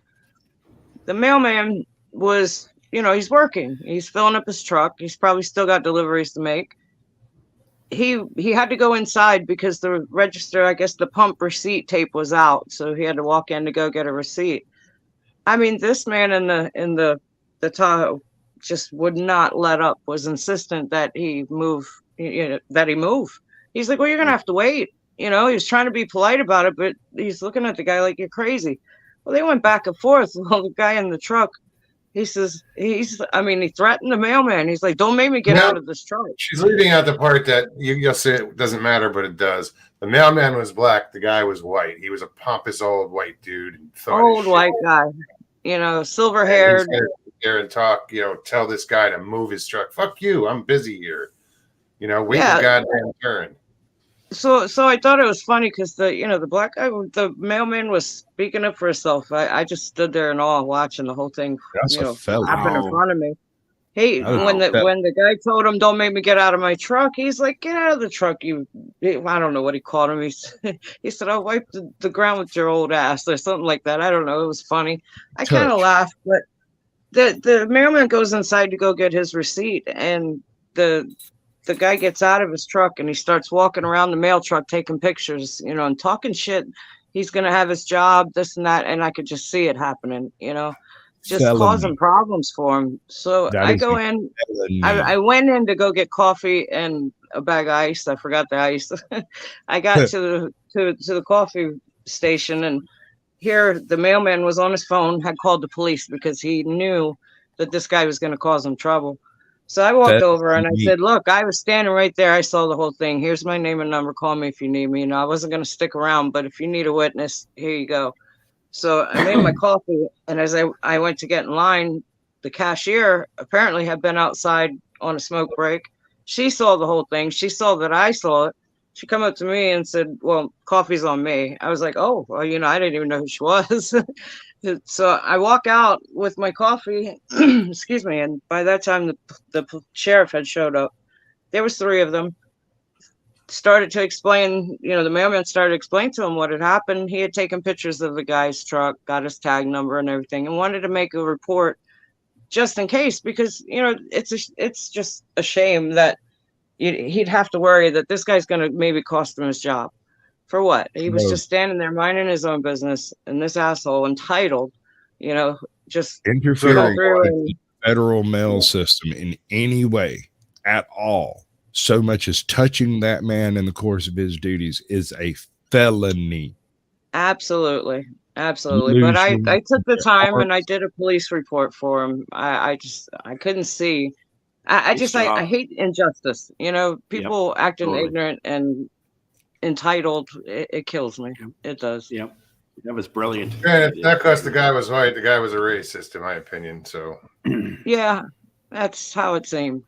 The mailman was, you know, he's working. He's filling up his truck. He's probably still got deliveries to make. He had to go inside because the register, I guess the pump receipt tape was out, so he had to walk in to go get a receipt. I mean, this man in the Tahoe just would not let up. Was insistent that he move. He's like, well, you're gonna have to wait. You know, he was trying to be polite about it, but he's looking at the guy like, you're crazy. Well, they went back and forth. Well, the guy in the truck, he says, he threatened the mailman. He's like, don't make me get out of this truck. She's leaving out the part that you'll say it doesn't matter, but it does. The mailman was black. The guy was white. He was a pompous old white dude. Old white guy, you know, silver haired. There and talk, you know, tell this guy to move his truck. Fuck you. I'm busy here. You know, wait your goddamn turn. So I thought it was funny because the black guy, the mailman was speaking up for himself. I just stood there in awe watching the whole thing, That's happen in front of me. He I would when think that- when the guy told him, "Don't make me get out of my truck," he's like, "Get out of the truck, you." I don't know what he called him. He said, "I'll wipe the ground with your old ass," or something like that. I don't know. It was funny. I kind of Touch. laughed, but the mailman goes inside to go get his receipt, and the guy gets out of his truck and he starts walking around the mail truck taking pictures, and talking shit. He's gonna have his job, this and that, and I could just see it happening, just Felony. causing problems for him. So That I is go a in. felony. I went in to go get coffee and a bag of ice. I forgot the ice. I got to the coffee station, and here the mailman was on his phone, had called the police because he knew that this guy was going to cause him trouble. So I walked That's over and I neat. said, "Look, I was standing right there. I saw the whole thing. Here's my name and number. Call me if you need me. I wasn't going to stick around, but if you need a witness, here you go." So I made my coffee, and as I went to get in line, the cashier apparently had been outside on a smoke break. She saw the whole thing. She saw that I saw it. She come up to me and said, "Well, coffee's on me." I was like, "Oh, well, I didn't even know who she was." So I walk out with my coffee, excuse me, and by that time the sheriff had showed up. There was 3 of them. Started to explain, the mailman started to explain to him what had happened. He had taken pictures of the guy's truck, got his tag number and everything, and wanted to make a report just in case, because it's just a shame that he'd have to worry that this guy's going to maybe cost him his job. For what? He was No. just standing there minding his own business, and this asshole entitled, just go Interfering through with and the federal mail system in any way at all, so much as touching that man in the course of his duties, is a felony. absolutely. But I took the time and I did a police report for him. I couldn't see. I Nice just job. I hate injustice. People acting totally. ignorant and entitled. It kills me. Yep. It does. Yep. That was brilliant. Granted, not because the guy was white, the guy was a racist, in my opinion. So Yeah, that's how it seemed.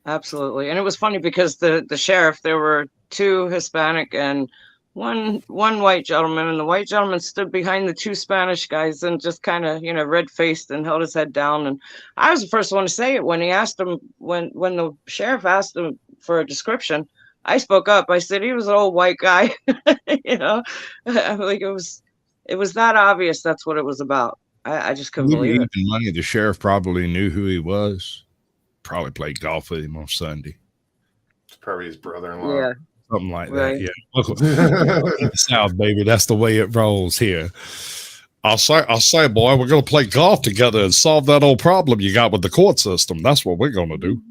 Absolutely. And it was funny because the sheriff, there were 2 Hispanic and one white gentleman, and the white gentleman stood behind the 2 Spanish guys and just kind of, red faced and held his head down. And I was the first one to say it when he asked him, when the sheriff asked him for a description. I spoke up. I said he was an old white guy. Like it was that obvious. That's what it was about. I just couldn't believe it. Even money, the sheriff probably knew who he was. Probably played golf with him on Sunday. it's probably his brother-in-law. Yeah. Something like Right. that. Yeah. Look, in the South, baby. That's the way it rolls here. I'll say, boy, we're gonna play golf together and solve that old problem you got with the court system. That's what we're gonna do.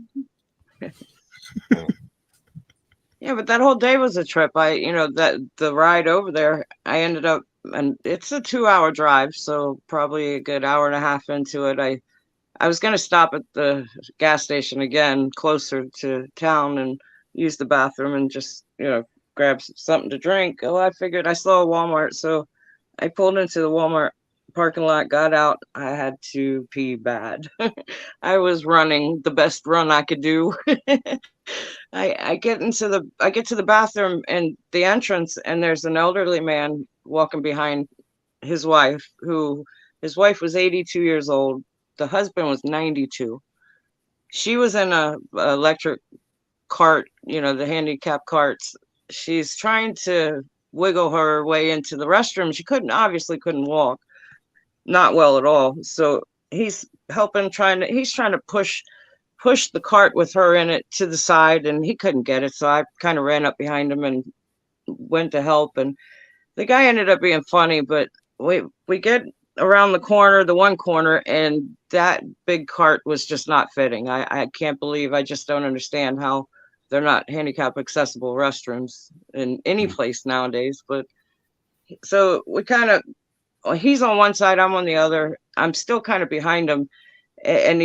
Yeah, but that whole day was a trip. That the ride over there, I ended up, and it's a 2-hour drive, so probably a good hour and a half into it, I was going to stop at the gas station again, closer to town, and use the bathroom and just, grab something to drink. Oh, I figured I saw a Walmart, so I pulled into the Walmart parking lot, got out. I had to pee bad. I was running the best run I could do. I get to the bathroom and the entrance, and there's an elderly man walking behind his wife, his wife was 82 years old. The husband was 92. She was in a electric cart, the handicap carts. She's trying to wiggle her way into the restroom. She obviously couldn't walk, not well at all. So he's helping, he's trying to push the cart with her in it to the side, and he couldn't get it. So I kind of ran up behind him and went to help. And the guy ended up being funny, but we get around the one corner, and that big cart was just not fitting. I can't believe, I just don't understand how they're not handicap accessible restrooms in any place nowadays. But so he's on one side, I'm on the other. I'm still kind of behind him, and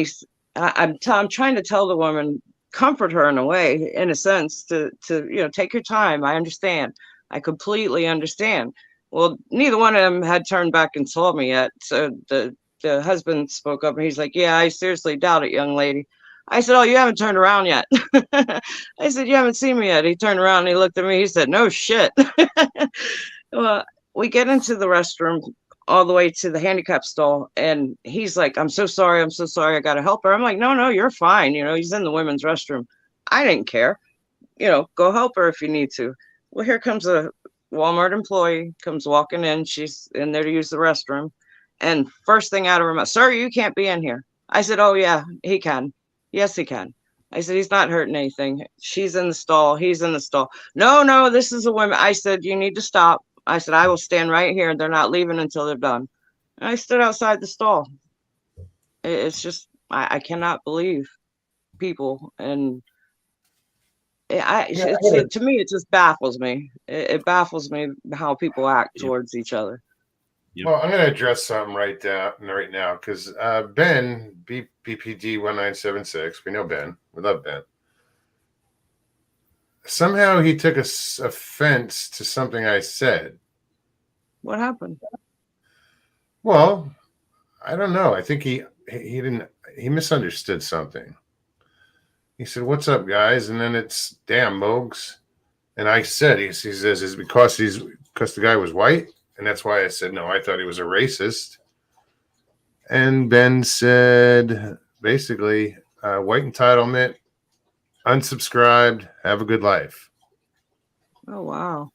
I'm trying to tell the woman, comfort her in a way, in a sense, to take your time. I understand. I completely understand. Well, neither one of them had turned back and saw me yet. So the husband spoke up, and he's like, "Yeah, I seriously doubt it, young lady." I said, "Oh, you haven't turned around yet." I said, "You haven't seen me yet." He turned around and he looked at me. He said, "No shit." Well, we get into the restroom. all the way to the handicap stall, and he's like, I'm so sorry, I gotta help her. I'm like, no, you're fine. He's in the women's restroom. I didn't care. Go help her if you need to. Well, here comes a Walmart employee, comes walking in. She's in there to use the restroom. And first thing out of her mouth, sir, you can't be in here. I said, oh, yeah, he can. Yes, he can. I said, he's not hurting anything. She's in the stall. He's in the stall. No, this is a woman. I said, you need to stop. I said, I will stand right here. They're not leaving until they're done. And I stood outside the stall. It's just, I cannot believe people. And to me, it just baffles me. It baffles me how people act towards each other. Well, I'm going to address something right now because Ben, BPD 1976, we know Ben. We love Ben. Somehow he took offense to something I said. What happened? Well, I don't know. I think he misunderstood something. He said, "What's up, guys?" And then it's, "Damn, Mogs." And I said, he says, "Is it because the guy was white?" And that's why I said, no, I thought he was a racist. And Ben said, basically, white entitlement, unsubscribed, have a good life. Oh, wow.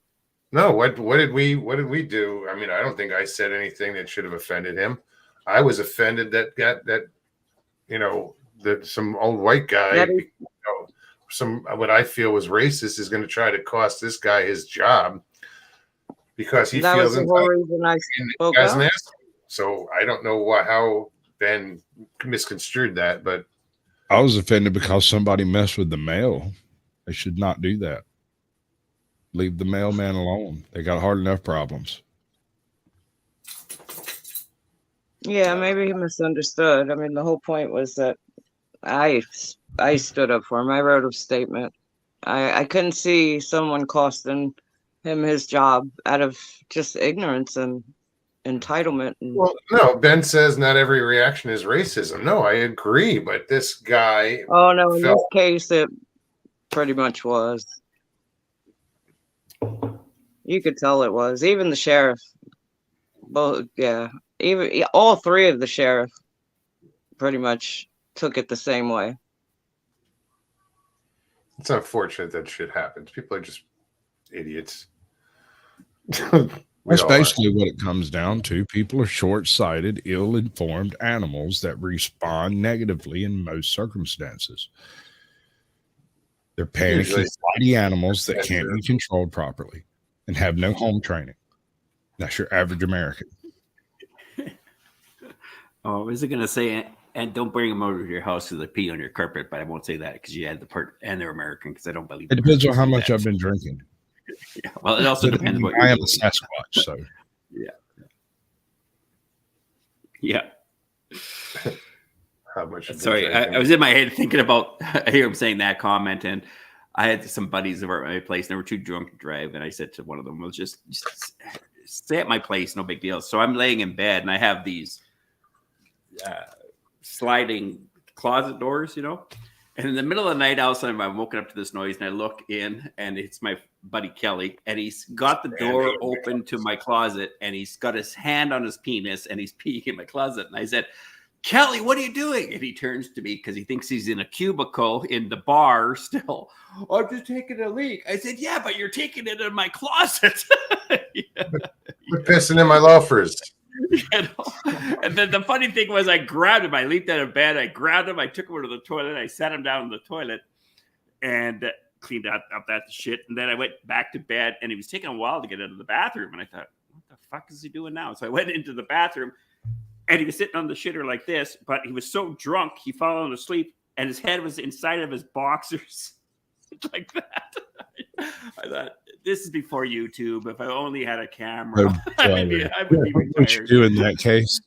No, what did we do? I mean, I don't think I said anything that should have offended him. I was offended that some old white guy, what I feel was racist, is going to try to cost this guy his job because he that feels was the whole reason I spoke as an up. asshole. So I don't know how Ben misconstrued that, but I was offended because somebody messed with the mail. They should not do that. Leave the mailman alone. They got hard enough problems. Yeah, maybe he misunderstood. I mean, the whole point was that I stood up for him. I wrote a statement. I couldn't see someone costing him his job out of just ignorance and entitlement. Well, no, Ben says not every reaction is racism. No, I agree, but this guy. Oh no, in this case, it pretty much was. You could tell it was. Even the sheriff. Both, yeah. Even all three of the sheriff pretty much took it the same way. It's unfortunate that shit happens. People are just idiots. That's basically what it comes down to. People are short-sighted, ill-informed animals that respond negatively in most circumstances. They're panicky, flighty animals that can't be controlled properly and have no home training. That's your average American. Oh, is it going to say, and don't bring them over to your house because they pee on your carpet, but I won't say that because you had the part, and they're American because I don't believe it. Depends on how much I've been drinking. Yeah, well, it also depends what I am a Sasquatch, so. Yeah. How much? Sorry, I was in my head thinking about, I hear him saying that comment, and I had some buddies over at my place, and they were too drunk to drive, and I said to one of them, "Let's just stay at my place, no big deal." So I'm laying in bed, and I have these sliding closet doors, and in the middle of the night, all of a sudden, I'm woken up to this noise, and I look in, and it's my buddy Kelly, and he's got the door open to my closet, and he's got his hand on his penis, and he's peeing in my closet, and I said, "Kelly, what are you doing?" And he turns to me because he thinks he's in a cubicle in the bar still. "I'm just taking a leak." I said, "Yeah, but you're taking it in my closet." We're pissing in my loafers. And then the funny thing was I grabbed him. I leaped out of bed. I grabbed him. I took him to the toilet. I sat him down in the toilet and cleaned up that shit. And then I went back to bed, and he was taking a while to get into the bathroom. And I thought, what the fuck is he doing now? So I went into the bathroom, and he was sitting on the shitter like this, but he was so drunk, he fell asleep, and his head was inside of his boxers like that. I thought, this is before YouTube. If I only had a camera, I would be retired. What you do in that case,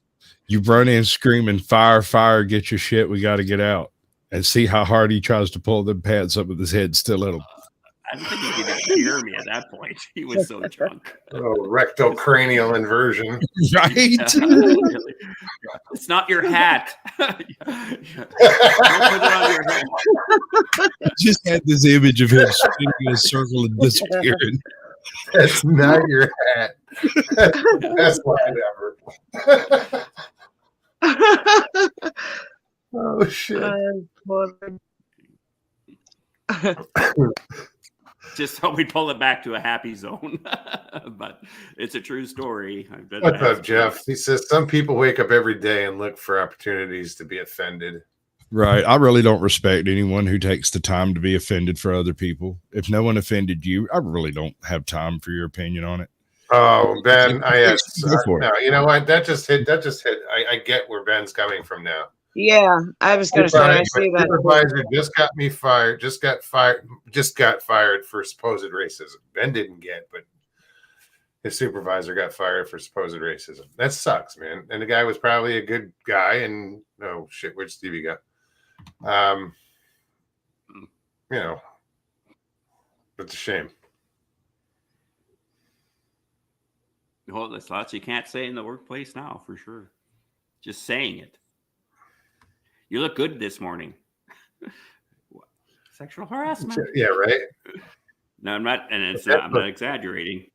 you run in screaming, "Fire, fire, get your shit. We got to get out." And see how hard he tries to pull the pants up with his head still in them. I don't think he could even hear me at that point. He was so drunk. Oh, rectocranial inversion. Right? It's not your hat. Don't put it on your head. I just had this image of him spinning in a circle and disappearing. That's not your hat. Best line ever. Oh shit. Just thought we'd pull it back to a happy zone, but it's a true story. What's up, Jeff? He says some people wake up every day and look for opportunities to be offended. Right. I really don't respect anyone who takes the time to be offended for other people. If no one offended you, I really don't have time for your opinion on it. Oh, Ben, Go for it. no, you know what? That just hit. I get where Ben's coming from now. Yeah, I was going to say, I see that. Supervisor just got me fired. Just got fired for supposed racism. Ben didn't get, but his supervisor got fired for supposed racism. That sucks, man. And the guy was probably a good guy. And oh shit, where'd Stevie go? You know, it's a shame. Well, there's lots you can't say in the workplace now, for sure. Just saying it. You look good this morning. Sexual harassment. Yeah, right. No, I'm not, and it's I'm not exaggerating.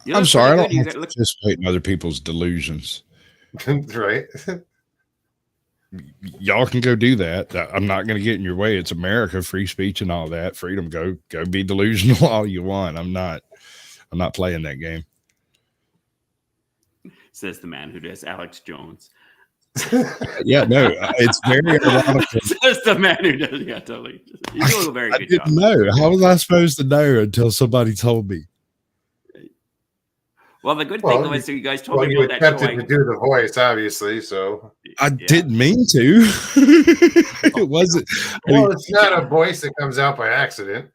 You I'm look sorry. I pretty don't good. have to participate in other people's delusions. Right. Y'all can go do that. I'm not going to get in your way. It's America, free speech and all that. Freedom. Go be delusional all you want. I'm not playing that game. Says the man who does Alex Jones. Yeah, no, it's very ironic. Says the man who does. Yeah, totally. You do a very I good didn't job. know. How was I supposed to know until somebody told me? Well, the good thing was you guys told me you about that show. attempted to do the voice, obviously. So I didn't mean to. It wasn't. Well, it's not a voice that comes out by accident.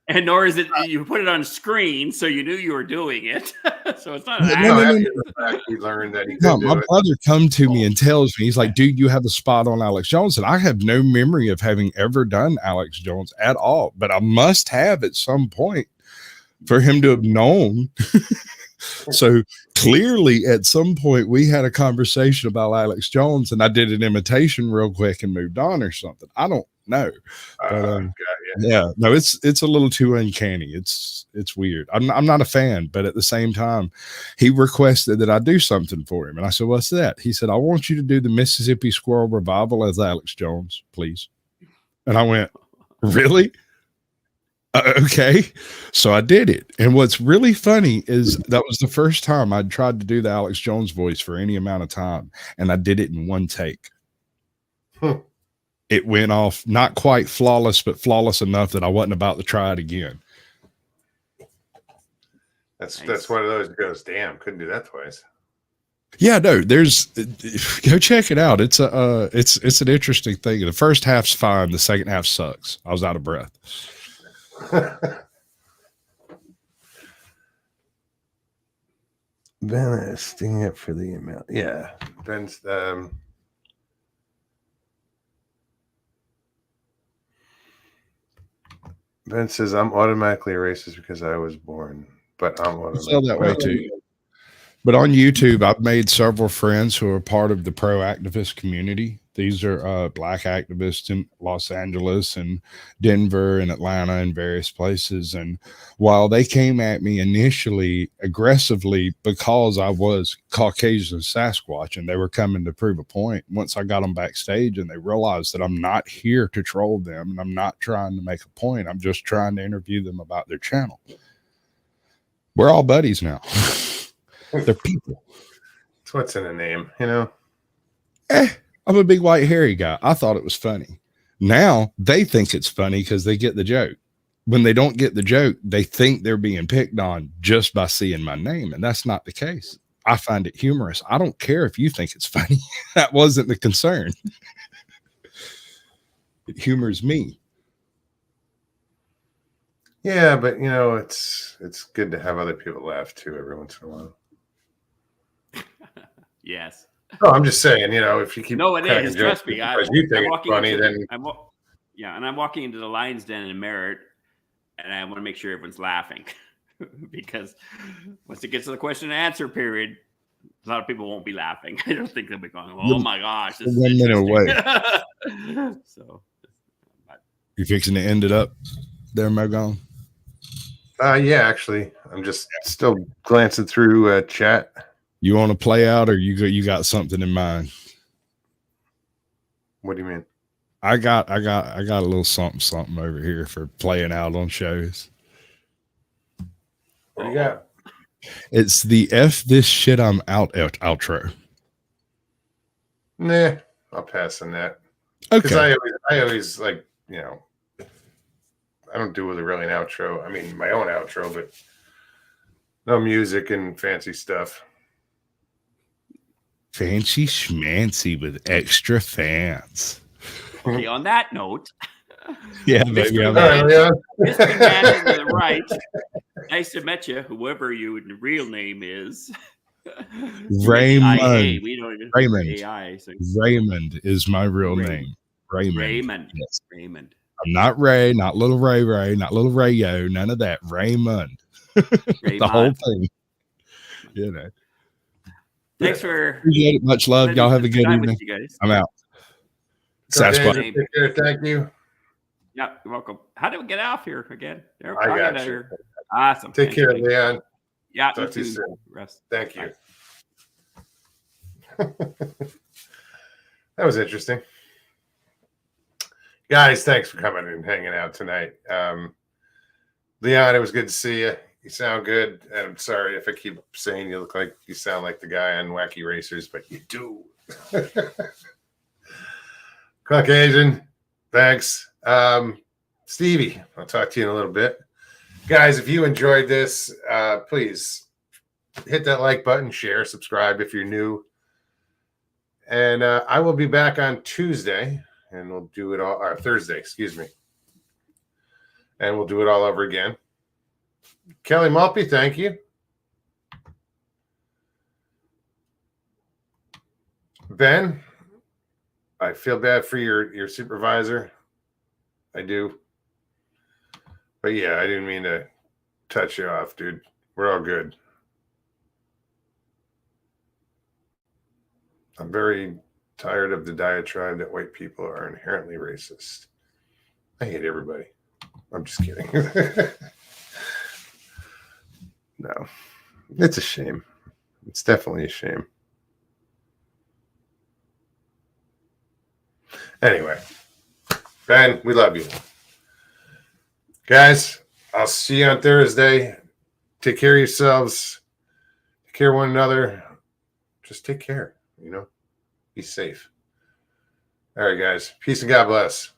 And nor is it you put it on screen, so you knew you were doing it. So it's not an No, accident. no, After the fact, he learned that he could No, do my it. brother come to me and tells me, he's like, dude, you have a spot on Alex Jones. And I have no memory of having ever done Alex Jones at all, but I must have at some point for him to have known. So clearly at some point we had a conversation about Alex Jones and I did an imitation real quick and moved on or something. I don't know. But, yeah, no, it's a little too uncanny. It's weird. I'm not a fan, but at the same time, he requested that I do something for him. And I said, what's that? He said, I want you to do the Mississippi Squirrel Revival as Alex Jones, please. And I went, really? Okay. So I did it. And what's really funny is that was the first time I'd tried to do the Alex Jones voice for any amount of time. And I did it in one take. Huh. It went off not quite flawless, but flawless enough that I wasn't about to try it again. That's one of those that goes, damn, couldn't do that twice. Yeah, no, there's go check it out. It's an interesting thing. The first half's fine, the second half sucks. I was out of breath. Ben is stinging up for the email. Yeah. Ben's Ben says I'm automatically a racist because I was born, but I'm I feel that way too. But on YouTube, I've made several friends who are part of the pro activist community. These are Black activists in Los Angeles and Denver and Atlanta and various places. And while they came at me initially aggressively because I was Caucasian Sasquatch and they were coming to prove a point, once I got them backstage and they realized that I'm not here to troll them and I'm not trying to make a point, I'm just trying to interview them about their channel. We're all buddies now. They're people. It's what's in the name, you know? I'm a big white hairy guy. I thought it was funny. Now they think it's funny because they get the joke. When they don't get the joke, they think they're being picked on just by seeing my name. And that's not the case. I find it humorous. I don't care if you think it's funny. That wasn't the concern. It humors me. Yeah, but you know, it's good to have other people laugh too every once in a while. Yes. Oh, I'm just saying, you know, if you keep No, it cracking is. jokes Trust me. because you think it's funny, then and I'm walking into the Lion's Den in Merritt, and I want to make sure everyone's laughing because once it gets to the question and answer period, a lot of people won't be laughing. I don't think they'll be going, "Oh my gosh, this is 1 minute away." So, You fixing to end it up there, Mogon? Yeah, actually, I'm just still glancing through chat. You want to play out, or you got something in mind? What do you mean? I got a little something over here for playing out on shows. What do you got? It's the F this shit I'm out outro. Nah, I'll pass on that. Because Okay. I always like, you know, I don't do really an outro. I mean, my own outro, but no music and fancy stuff. Fancy schmancy with extra fans. Okay, on that note, Yeah, baby. Mr. I'm All right, out. Leon. Mr. Man to the right. Nice to meet you, whoever your real name is. Raymond. IA, we don't even Raymond. AI. So Raymond is my real Raymond. name. Raymond. Raymond. Yes. Raymond. I'm not Ray, not little Ray, not little Rayo, none of that. Raymond. The whole Raymond. thing. You know. Thanks for Appreciate it. Much love. Y'all have a good time with evening. you guys. I'm out. Okay, Sasquatch. take care. Thank you. Yeah, you're welcome. How do we get off here again? There, I I'll got get out you. here. Awesome. Take Thanks, care, Mike. Leon. Yeah, Talk you to you too, soon. Russ. Thank you. That was interesting. Guys, thanks for coming and hanging out tonight. Leon, it was good to see you. You sound good. And I'm sorry if I keep saying you look like you sound like the guy on Wacky Racers, but you do. Caucasian, thanks. Stevie, I'll talk to you in a little bit. Guys, if you enjoyed this, please hit that like button, share, subscribe if you're new. And I will be back on Tuesday, and we'll do it all, or Thursday, excuse me. And we'll do it all over again. Kelly Maltby, thank you. Ben, I feel bad for your supervisor. I do. But yeah, I didn't mean to touch you off, dude. We're all good. I'm very tired of the diatribe that white people are inherently racist. I hate everybody. I'm just kidding. No, it's a shame. It's definitely a shame. Anyway, Ben, we love you. Guys, I'll see you on Thursday. Take care of yourselves. Take care of one another. Just take care, you know. Be safe. All right, guys. Peace and God bless.